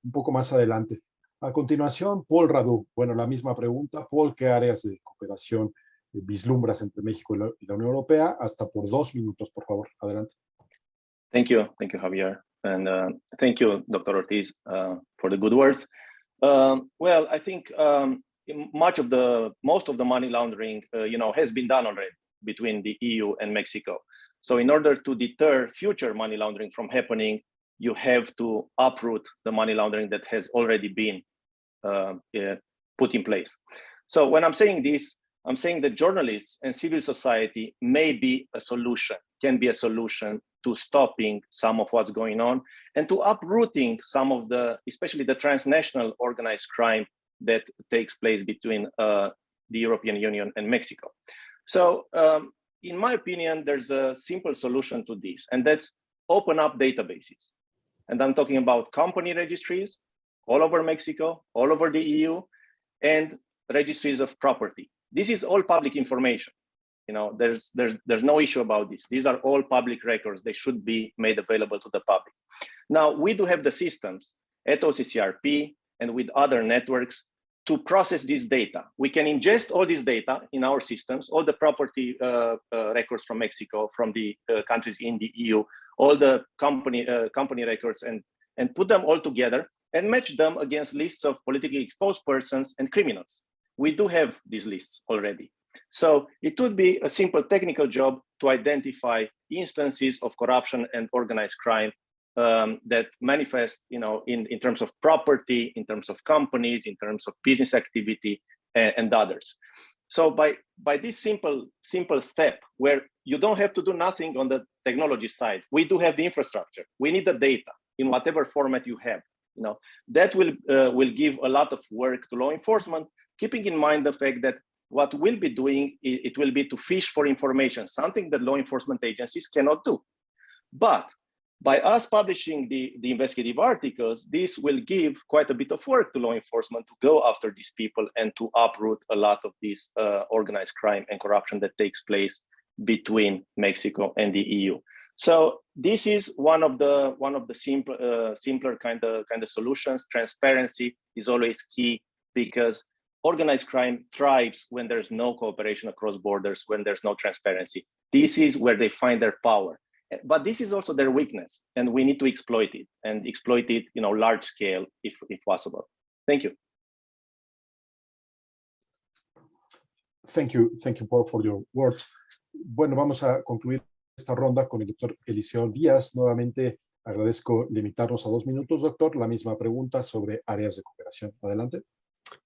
un poco más adelante. A continuación, Paul Radu. Bueno, la misma pregunta. Paul, ¿qué áreas de cooperación vislumbras entre México y la Unión Europea? Hasta por 2 minutos, por favor. Adelante. Thank you, Javier, and thank you, Dr. Ortiz, for the good words. Well, I think most of the money laundering, has been done already between the EU and Mexico. So, in order to deter future money laundering from happening, you have to uproot the money laundering that has already been put in place. So, when I'm saying this, I'm saying that journalists and civil society may be a solution, can be a solution to stopping some of what's going on and to uprooting some of especially the transnational organized crime that takes place between the European Union and Mexico. So in my opinion, there's a simple solution to this, and that's open up databases. And I'm talking about company registries all over Mexico, all over the EU, and registries of property. This is all public information. There's no issue about this. These are all public records. They should be made available to the public. Now, we do have the systems at OCCRP and with other networks to process this data. We can ingest all this data in our systems, all the property records from Mexico, from the countries in the EU, all the company records, and put them all together and match them against lists of politically exposed persons and criminals. We do have these lists already. So it would be a simple technical job to identify instances of corruption and organized crime that manifest, in terms of property, in terms of companies, in terms of business activity, and others. So by this simple step, where you don't have to do nothing on the technology side, we do have the infrastructure. We need the data in whatever format you have. That will give a lot of work to law enforcement, keeping in mind the fact that what we'll be doing, it will be to fish for information, something that law enforcement agencies cannot do. But by us publishing the investigative articles, this will give quite a bit of work to law enforcement to go after these people and to uproot a lot of this organized crime and corruption that takes place between Mexico and the EU. So this is one of the simpler kind of solutions. Transparency is always key, because organized crime thrives when there's no cooperation across borders, when there's no transparency. This is where they find their power. but this is also their weakness, and we need to exploit it large scale if possible. Thank you. Thank you, Paul, for your words. Bueno, vamos a concluir esta ronda con el doctor Eliseo Díaz. Nuevamente agradezco limitarnos a 2 minutos, doctor. La misma pregunta sobre áreas de cooperación. Adelante.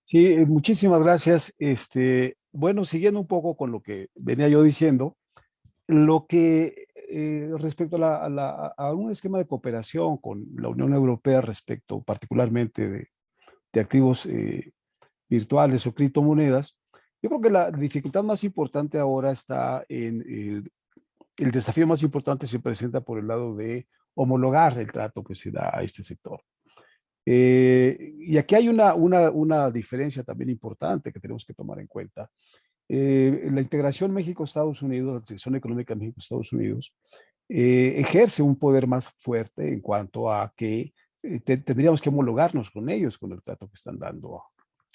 Sí, muchísimas gracias. Bueno, siguiendo un poco con lo que venía yo diciendo, lo que respecto a un esquema de cooperación con la Unión Europea respecto particularmente de activos virtuales o criptomonedas, yo creo que la dificultad más importante ahora está en el desafío más importante se presenta por el lado de homologar el trato que se da a este sector. Y aquí hay una diferencia también importante que tenemos que tomar en cuenta. La integración México-Estados Unidos, la integración económica México-Estados Unidos, ejerce un poder más fuerte en cuanto a que tendríamos que homologarnos con ellos, con el trato que están dando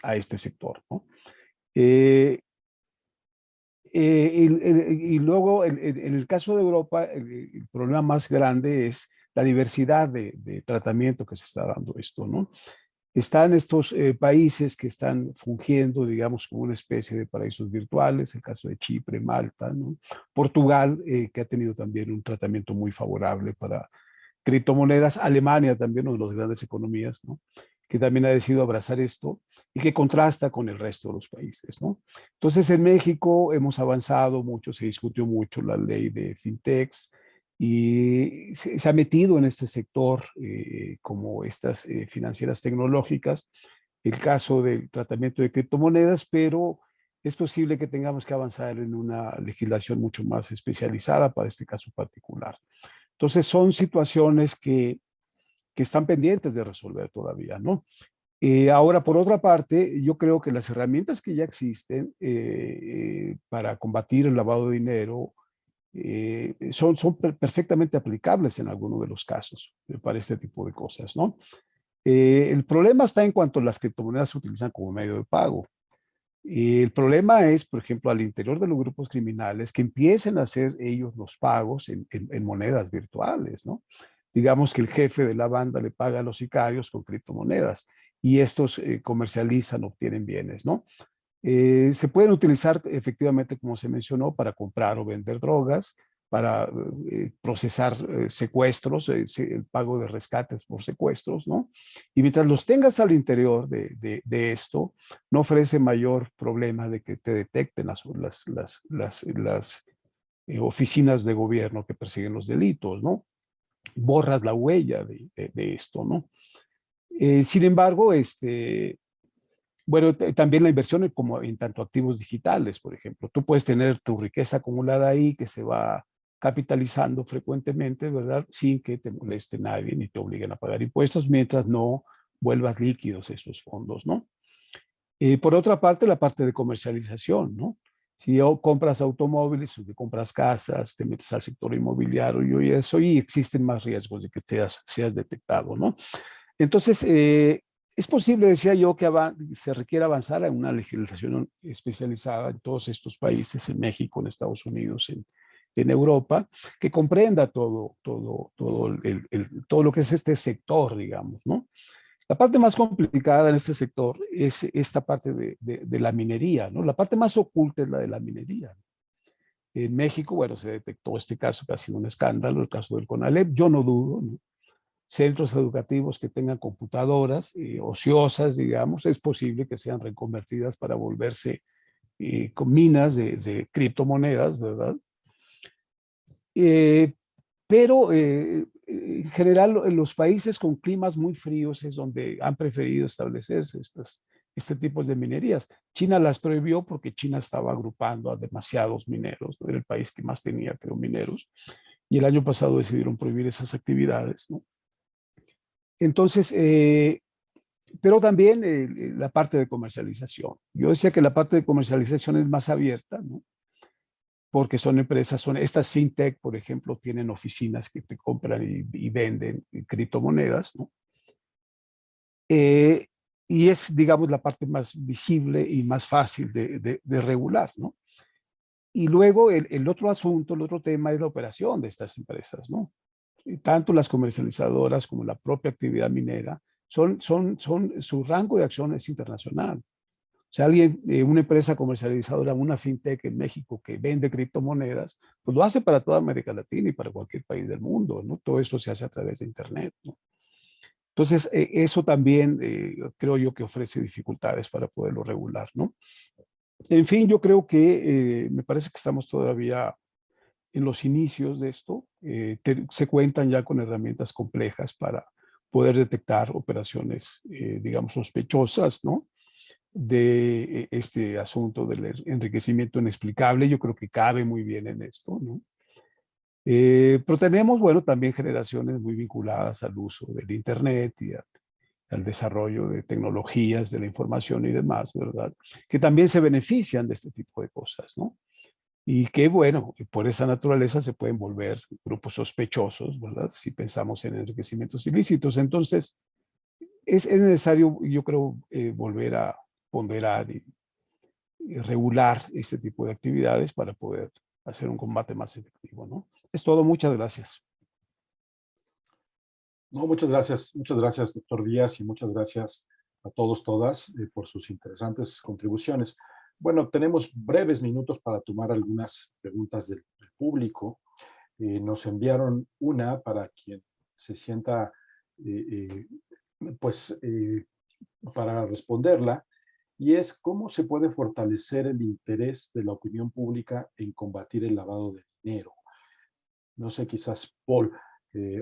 a este sector, ¿no? Y luego, en el caso de Europa, el problema más grande es la diversidad de tratamiento que se está dando esto, ¿no? Están estos países que están fungiendo, digamos, como una especie de paraísos virtuales, el caso de Chipre, Malta, ¿no? Portugal, que ha tenido también un tratamiento muy favorable para criptomonedas, Alemania también, una de las grandes economías, ¿no? Que también ha decidido abrazar esto y que contrasta con el resto de los países, ¿no? Entonces, en México hemos avanzado mucho, se discutió mucho la ley de fintechs y se ha metido en este sector como estas financieras tecnológicas, el caso del tratamiento de criptomonedas, pero es posible que tengamos que avanzar en una legislación mucho más especializada para este caso particular. Entonces, son situaciones que están pendientes de resolver todavía, ¿no? Ahora, por otra parte, yo creo que las herramientas que ya existen para combatir el lavado de dinero son perfectamente aplicables en algunos de los casos para este tipo de cosas, ¿no? El problema está en cuanto las criptomonedas se utilizan como medio de pago. El problema es, por ejemplo, al interior de los grupos criminales que empiecen a hacer ellos los pagos en monedas virtuales, ¿no? Digamos que el jefe de la banda le paga a los sicarios con criptomonedas y estos comercializan, obtienen bienes, ¿no? Se pueden utilizar efectivamente, como se mencionó, para comprar o vender drogas, para procesar secuestros, el pago de rescates por secuestros, ¿no? Y mientras los tengas al interior de esto, no ofrece mayor problema de que te detecten las oficinas de gobierno que persiguen los delitos, ¿no? Borras la huella de esto, ¿no? Sin embargo, bueno, también la inversión como en tanto activos digitales, por ejemplo. Tú puedes tener tu riqueza acumulada ahí que se va capitalizando frecuentemente, ¿verdad? Sin que te moleste nadie ni te obliguen a pagar impuestos mientras no vuelvas líquidos esos fondos, ¿no? Por otra parte, la parte de comercialización, ¿no? Si compras automóviles, o compras casas, te metes al sector inmobiliario y eso, y existen más riesgos de que seas detectado, ¿no? Entonces, es posible, decía yo, que se requiere avanzar en una legislación especializada en todos estos países, en México, en Estados Unidos, en Europa, que comprenda todo lo que es este sector, digamos, ¿no? La parte más complicada en este sector es esta parte de la minería, ¿no? La parte más oculta es la de la minería. En México, bueno, se detectó este caso que ha sido un escándalo, el caso del CONALEP. Yo no dudo, ¿no? Centros educativos que tengan computadoras ociosas, digamos, es posible que sean reconvertidas para volverse con minas de criptomonedas, ¿verdad? Pero en general en los países con climas muy fríos es donde han preferido establecerse este tipo de minerías. China las prohibió porque China estaba agrupando a demasiados mineros, ¿no? Era el país que más tenía, creo, mineros. Y el año pasado decidieron prohibir esas actividades, ¿no? Entonces, pero también la parte de comercialización. Yo decía que la parte de comercialización es más abierta, ¿no? Porque son empresas, estas fintech, por ejemplo, tienen oficinas que te compran y venden criptomonedas, ¿no? Y es, digamos, la parte más visible y más fácil de regular, ¿no? Y luego el otro asunto, el otro tema es la operación de estas empresas, ¿no? Y tanto las comercializadoras como la propia actividad minera, su rango de acción es internacional. O sea, una empresa comercializadora, una fintech en México que vende criptomonedas, pues lo hace para toda América Latina y para cualquier país del mundo, ¿no? Todo esto se hace a través de Internet, ¿no? Entonces, eso también creo yo que ofrece dificultades para poderlo regular, ¿no? En fin, yo creo que me parece que estamos todavía en los inicios de esto. Se cuentan ya con herramientas complejas para poder detectar operaciones, digamos, sospechosas, ¿no? De este asunto del enriquecimiento inexplicable. Yo creo que cabe muy bien en esto, ¿no? Pero tenemos, bueno, también generaciones muy vinculadas al uso del Internet y al desarrollo de tecnologías de la información y demás, ¿verdad? Que también se benefician de este tipo de cosas, ¿no? Y que, bueno, por esa naturaleza se pueden volver grupos sospechosos, ¿verdad? Si pensamos en enriquecimientos ilícitos. Entonces, es necesario, yo creo, volver a ponderar y regular este tipo de actividades para poder hacer un combate más efectivo, ¿no? Es todo, muchas gracias. No, muchas gracias, doctor Díaz, y muchas gracias a todos, todas, por sus interesantes contribuciones. Bueno, tenemos breves minutos para tomar algunas preguntas del público. Nos enviaron una para quien se sienta, para responderla, y es cómo se puede fortalecer el interés de la opinión pública en combatir el lavado de dinero. No sé, quizás Paul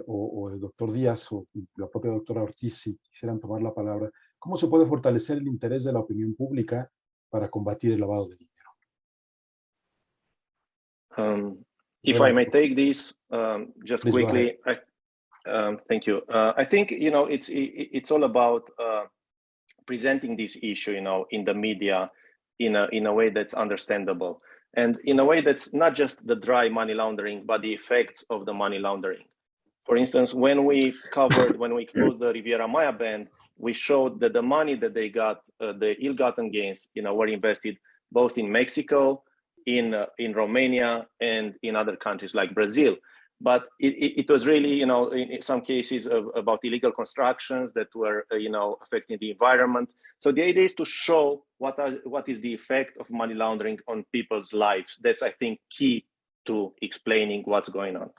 o el doctor Díaz o la propia doctora Ortiz, si quisieran tomar la palabra, ¿cómo se puede fortalecer el interés de la opinión pública para combatir el lavado de dinero? If I may take this just Please quickly, thank you. I think, you know, it's all about presenting this issue, you know, in the media in a way that's understandable, and in a way that's not just the dry money laundering, but the effects of the money laundering. For instance, when we exposed the Riviera Maya band, we showed that the money that they got, the ill-gotten gains, you know, were invested both in Mexico, in Romania, and in other countries like Brazil. But it was really, you know, in some cases about illegal constructions that were, you know, affecting the environment. So the idea is to show what is the effect of money laundering on people's lives. That's, I think, key to explaining what's going on.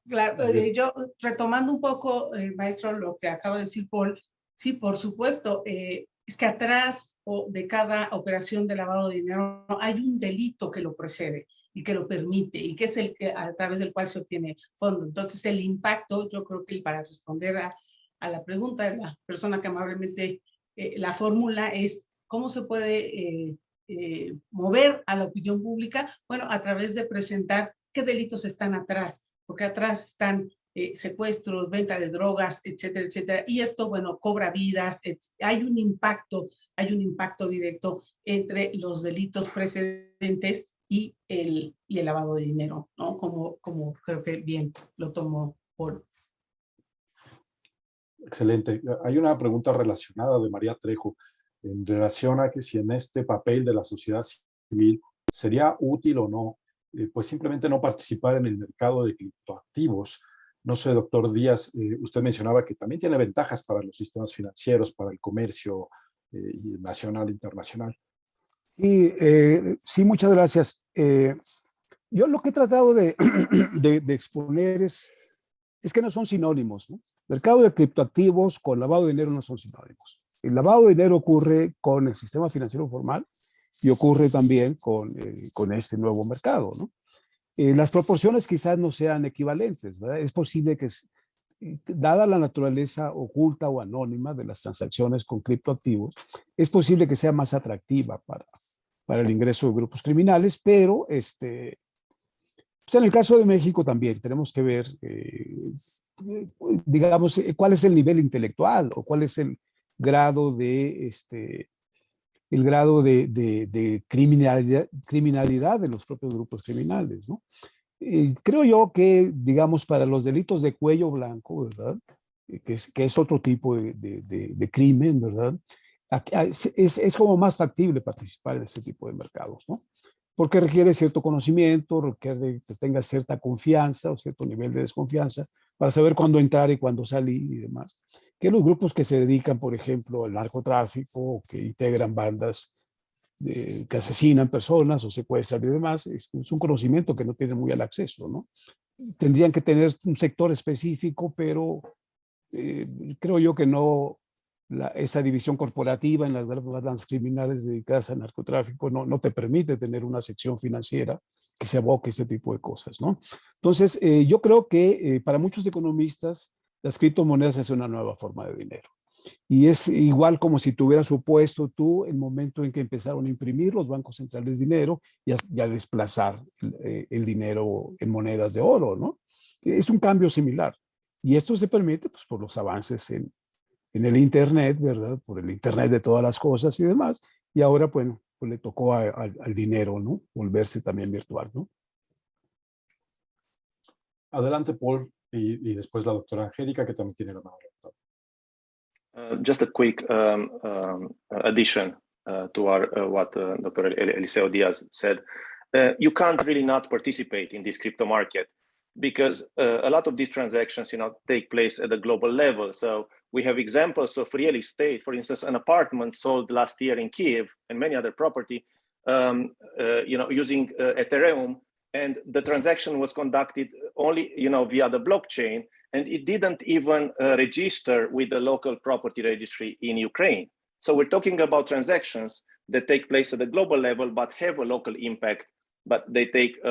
Claro, yo retomando un poco, maestro, lo que acaba de decir Paul, sí, por supuesto, es que atrás de cada operación de lavado de dinero hay un delito que lo precede y que lo permite y que es el que a través del cual se obtiene fondo. Entonces el impacto, yo creo que para responder a la pregunta de la persona que amablemente la fórmula es cómo se puede mover a la opinión pública, bueno, a través de presentar qué delitos están atrás, porque atrás están secuestros, venta de drogas, etcétera, etcétera. Y esto, bueno, cobra vidas. Hay un impacto directo entre los delitos precedentes y el lavado de dinero, ¿no? Como creo que bien lo tomó Paul. Excelente. Hay una pregunta relacionada de María Trejo en relación a que si en este papel de la sociedad civil sería útil o no, pues simplemente no participar en el mercado de criptoactivos. No sé, doctor Díaz, usted mencionaba que también tiene ventajas para los sistemas financieros, para el comercio nacional e internacional. Sí, muchas gracias. Yo lo que he tratado de exponer es que no son sinónimos, ¿no? Mercado de criptoactivos con lavado de dinero no son sinónimos. El lavado de dinero ocurre con el sistema financiero formal y ocurre también con este nuevo mercado, ¿no? Las proporciones quizás no sean equivalentes, ¿verdad? Es posible que, dada la naturaleza oculta o anónima de las transacciones con criptoactivos, es posible que sea más atractiva para el ingreso de grupos criminales, pero pues en el caso de México también tenemos que ver, digamos, cuál es el nivel intelectual o cuál es el grado de criminalidad de los propios grupos criminales, ¿no? Creo yo que, digamos, para los delitos de cuello blanco, ¿verdad? Que es otro tipo de crimen, ¿verdad? es como más factible participar en ese tipo de mercados, ¿no? Porque requiere cierto conocimiento, requiere que tengas cierta confianza o cierto nivel de desconfianza para saber cuándo entrar y cuándo salir y demás. Que los grupos que se dedican, por ejemplo, al narcotráfico, que integran bandas que asesinan personas o secuestran y demás, es un conocimiento que no tienen muy al acceso, ¿no? Tendrían que tener un sector específico, pero creo yo que no, esa división corporativa en las bandas criminales dedicadas al narcotráfico no te permite tener una sección financiera que se aboque a ese tipo de cosas, ¿no? Entonces, yo creo que para muchos economistas las criptomonedas es una nueva forma de dinero. Y es igual como si tuvieras supuesto tú el momento en que empezaron a imprimir los bancos centrales dinero y a desplazar el dinero en monedas de oro, ¿no? Es un cambio similar. Y esto se permite pues, por los avances en el Internet, ¿verdad? Por el Internet de todas las cosas y demás. Y ahora, bueno, pues le tocó al dinero, ¿no? Volverse también virtual, ¿no? Adelante, Paul, y después la doctora Angélica, que también tiene la mano levantada. Just a quick addition to what Dr. Eliseo Diaz said. You can't really not participate in this crypto market because a lot of these transactions, take place at a global level. So we have examples of real estate, for instance, an apartment sold last year in Kiev and many other property, using Ethereum, and the transaction was conducted only, via the blockchain, and it didn't even register with the local property registry in Ukraine. So we're talking about transactions that take place at the global level, but have a local impact, but they take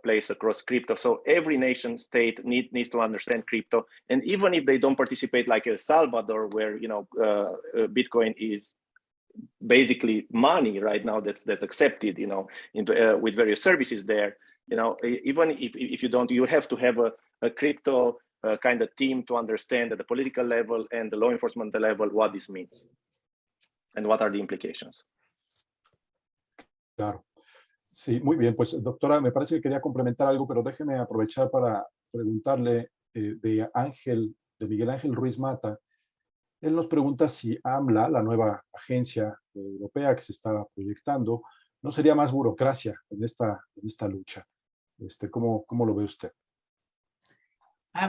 place across crypto. So every nation state needs to understand crypto. And even if they don't participate like El Salvador, where Bitcoin is basically money right now that's accepted, into with various services there, even if you don't, you have to have a crypto kind of team to understand at the political level and the law enforcement level what this means and what are the implications. Claro. Sí, muy bien. Pues, doctora, me parece que quería complementar algo, pero déjeme aprovechar para preguntarle de Miguel Ángel Ruiz Mata. Él nos pregunta si AMLA, la nueva agencia europea que se está proyectando, no sería más burocracia en esta lucha. ¿Cómo lo ve usted?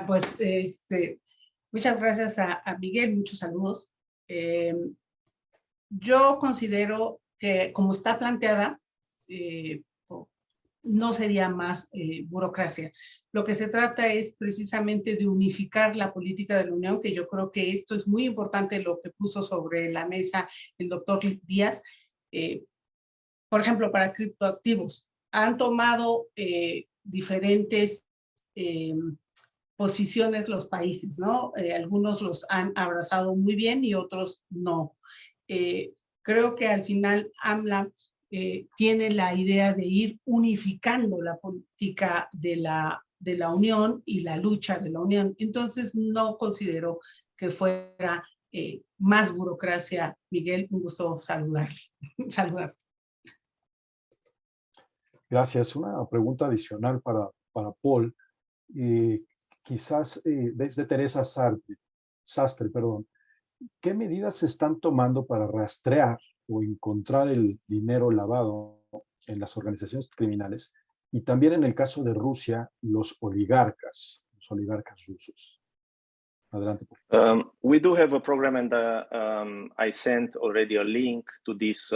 Pues muchas gracias a Miguel, muchos saludos. Yo considero que como está planteada, no sería más burocracia. Lo que se trata es precisamente de unificar la política de la Unión, que yo creo que esto es muy importante lo que puso sobre la mesa el doctor Díaz. Por ejemplo, para criptoactivos, han tomado diferentes posiciones los países, ¿no? Algunos los han abrazado muy bien y otros no. Creo que al final AMLA tiene la idea de ir unificando la política de la Unión y la lucha de la Unión. Entonces, no considero que fuera más burocracia. Miguel, un gusto saludarle. Gracias. Una pregunta adicional para Paul. Quizás desde Teresa Sastre, ¿qué medidas se están tomando para rastrear o encontrar el dinero lavado en las organizaciones criminales? Y también en el caso de Rusia, los oligarcas rusos. Adelante. We do have a program, and I sent already a link to this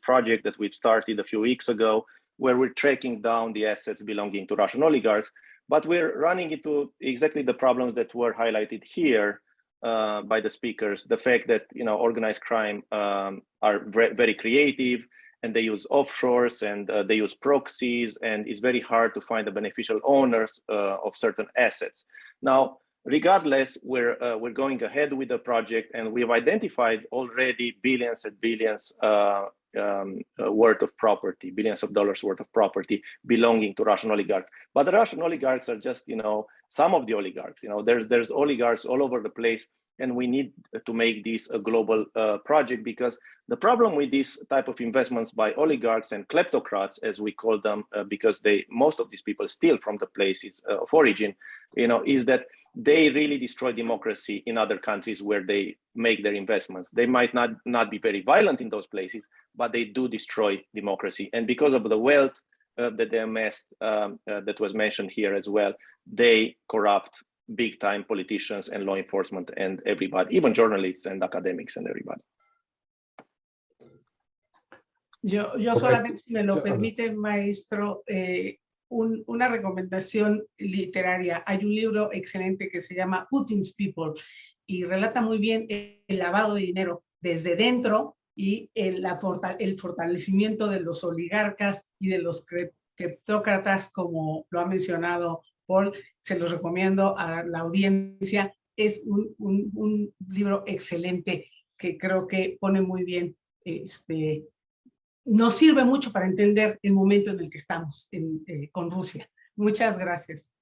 project that we've started a few weeks ago, where we're tracking down the assets belonging to Russian oligarchs. But we're running into exactly the problems that were highlighted here by the speakers. The fact that organized crime are very creative, and they use offshores, and they use proxies, and it's very hard to find the beneficial owners of certain assets. Now, regardless, we're going ahead with the project, and we've identified already billions and billions worth of property, billions of dollars worth of property belonging to Russian oligarchs. But the Russian oligarchs are just, some of the oligarchs. There's oligarchs all over the place, and we need to make this a global project, because the problem with this type of investments by oligarchs and kleptocrats, as we call them, because most of these people steal from the places of origin, is that they really destroy democracy in other countries where they make their investments. They might not be very violent in those places, but they do destroy democracy. And because of the wealth that they amassed, that was mentioned here as well, they corrupt big time politicians and law enforcement and everybody, even journalists and academics and everybody. Yo solamente, si me lo permite, maestro, una recomendación literaria. Hay un libro excelente que se llama Putin's People y relata muy bien el lavado de dinero desde dentro y el fortalecimiento de los oligarcas y de los criptócratas, como lo ha mencionado Paul. Se los recomiendo a la audiencia. Es un libro excelente que creo que pone muy bien, nos sirve mucho para entender el momento en el que estamos con Rusia. Muchas gracias.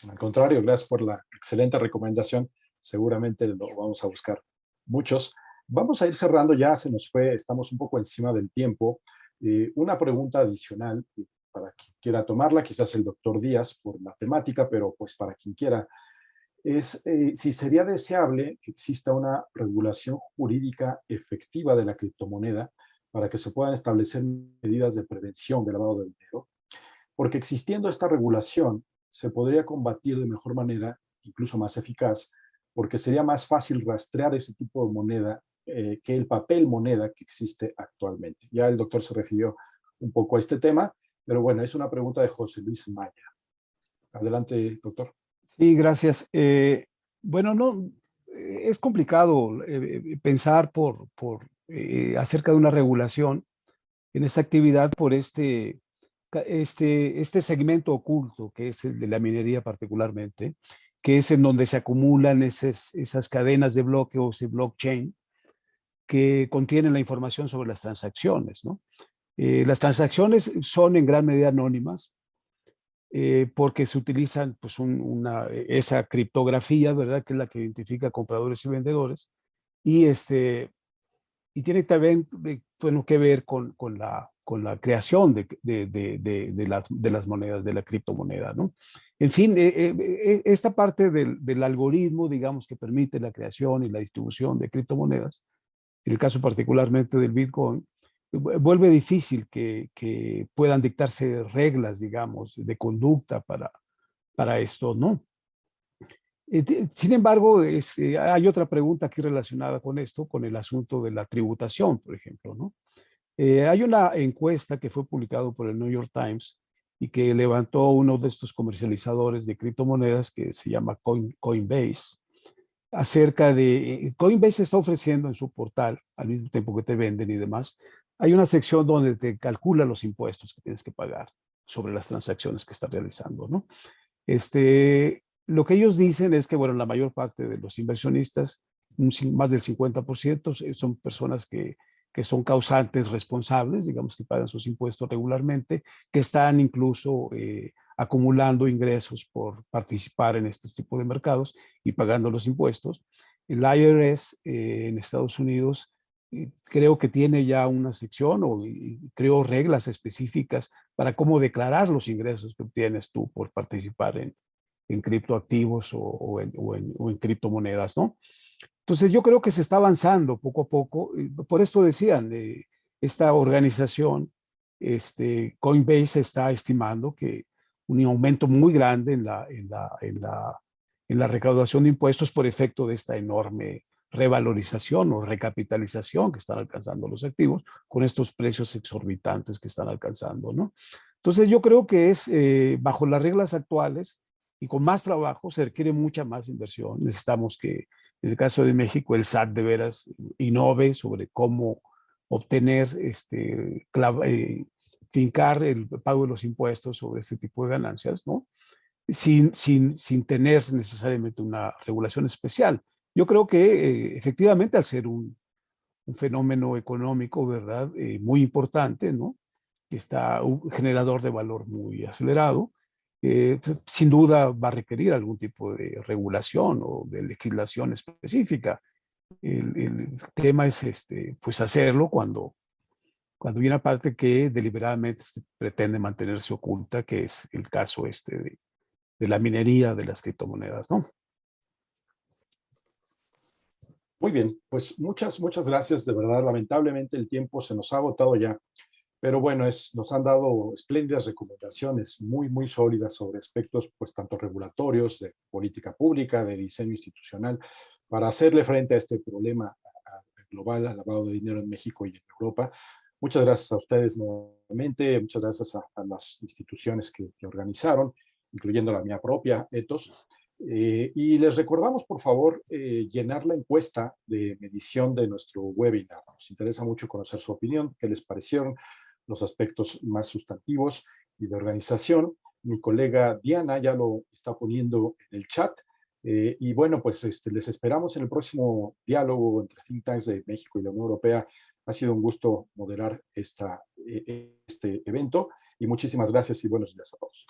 Al contrario, gracias por la excelente recomendación. Seguramente lo vamos a buscar muchos. Vamos a ir cerrando ya, se nos fue, estamos un poco encima del tiempo. Una pregunta adicional para quien quiera tomarla, quizás el doctor Díaz por la temática, pero pues para quien quiera, es si sería deseable que exista una regulación jurídica efectiva de la criptomoneda para que se puedan establecer medidas de prevención del lavado de dinero, porque existiendo esta regulación se podría combatir de mejor manera, incluso más eficaz, porque sería más fácil rastrear ese tipo de moneda que el papel moneda que existe actualmente. Ya el doctor se refirió un poco a este tema, pero bueno, es una pregunta de José Luis Maya. Adelante, doctor. Sí, gracias. Bueno, no, es complicado pensar acerca de una regulación en esta actividad por este segmento oculto, que es el de la minería particularmente, que es en donde se acumulan esas cadenas de bloque o ese blockchain que contienen la información sobre las transacciones, ¿no? Las transacciones son en gran medida anónimas porque se utilizan pues, esa criptografía, ¿verdad? Que es la que identifica compradores y vendedores, y tiene también bueno, que ver con la creación de las monedas, de la criptomoneda, ¿no? En fin, esta parte del algoritmo, digamos, que permite la creación y la distribución de criptomonedas, en el caso particularmente del Bitcoin, vuelve difícil que puedan dictarse reglas, digamos, de conducta para esto, ¿no? Sin embargo, hay otra pregunta aquí relacionada con esto, con el asunto de la tributación, por ejemplo, ¿no? Hay una encuesta que fue publicada por el New York Times y que levantó uno de estos comercializadores de criptomonedas que se llama Coinbase, acerca de, Coinbase está ofreciendo en su portal, al mismo tiempo que te venden y demás, hay una sección donde te calcula los impuestos que tienes que pagar sobre las transacciones que estás realizando, ¿no? Lo que ellos dicen es que, bueno, la mayor parte de los inversionistas, más del 50%, son personas que son causantes responsables, digamos que pagan sus impuestos regularmente, que están incluso acumulando ingresos por participar en este tipo de mercados y pagando los impuestos. El IRS en Estados Unidos creo que tiene ya una sección o creó reglas específicas para cómo declarar los ingresos que obtienes tú por participar en criptoactivos o en criptomonedas, ¿no? Entonces yo creo que se está avanzando poco a poco. Por esto decían, esta organización, Coinbase, está estimando que un aumento muy grande en la recaudación de impuestos por efecto de esta enorme revalorización o recapitalización que están alcanzando los activos con estos precios exorbitantes que están alcanzando, ¿no? Entonces yo creo que es bajo las reglas actuales y con más trabajo se requiere mucha más inversión. Necesitamos que, en el caso de México, el SAT de veras innove sobre cómo obtener, fincar el pago de los impuestos sobre este tipo de ganancias, ¿no? Sin tener necesariamente una regulación especial. Yo creo que efectivamente al ser un fenómeno económico, ¿verdad? Muy importante, ¿no? Está un generador de valor muy acelerado, pues, sin duda va a requerir algún tipo de regulación o de legislación específica. El tema es pues hacerlo cuando hay una parte que deliberadamente pretende mantenerse oculta, que es el caso de la minería de las criptomonedas, ¿no? Muy bien, pues muchas gracias, de verdad. Lamentablemente el tiempo se nos ha agotado ya, pero bueno, nos han dado espléndidas recomendaciones muy sólidas sobre aspectos, pues tanto regulatorios, de política pública, de diseño institucional, para hacerle frente a este problema global, al lavado de dinero en México y en Europa. Muchas gracias a ustedes nuevamente, muchas gracias a las instituciones que organizaron, incluyendo la mía propia, Ethos. Y les recordamos, por favor, llenar la encuesta de medición de nuestro webinar. Nos interesa mucho conocer su opinión, qué les parecieron los aspectos más sustantivos y de organización. Mi colega Diana ya lo está poniendo en el chat. Y bueno, pues les esperamos en el próximo diálogo entre think tanks de México y la Unión Europea. Ha sido un gusto moderar este evento y muchísimas gracias y buenos días a todos.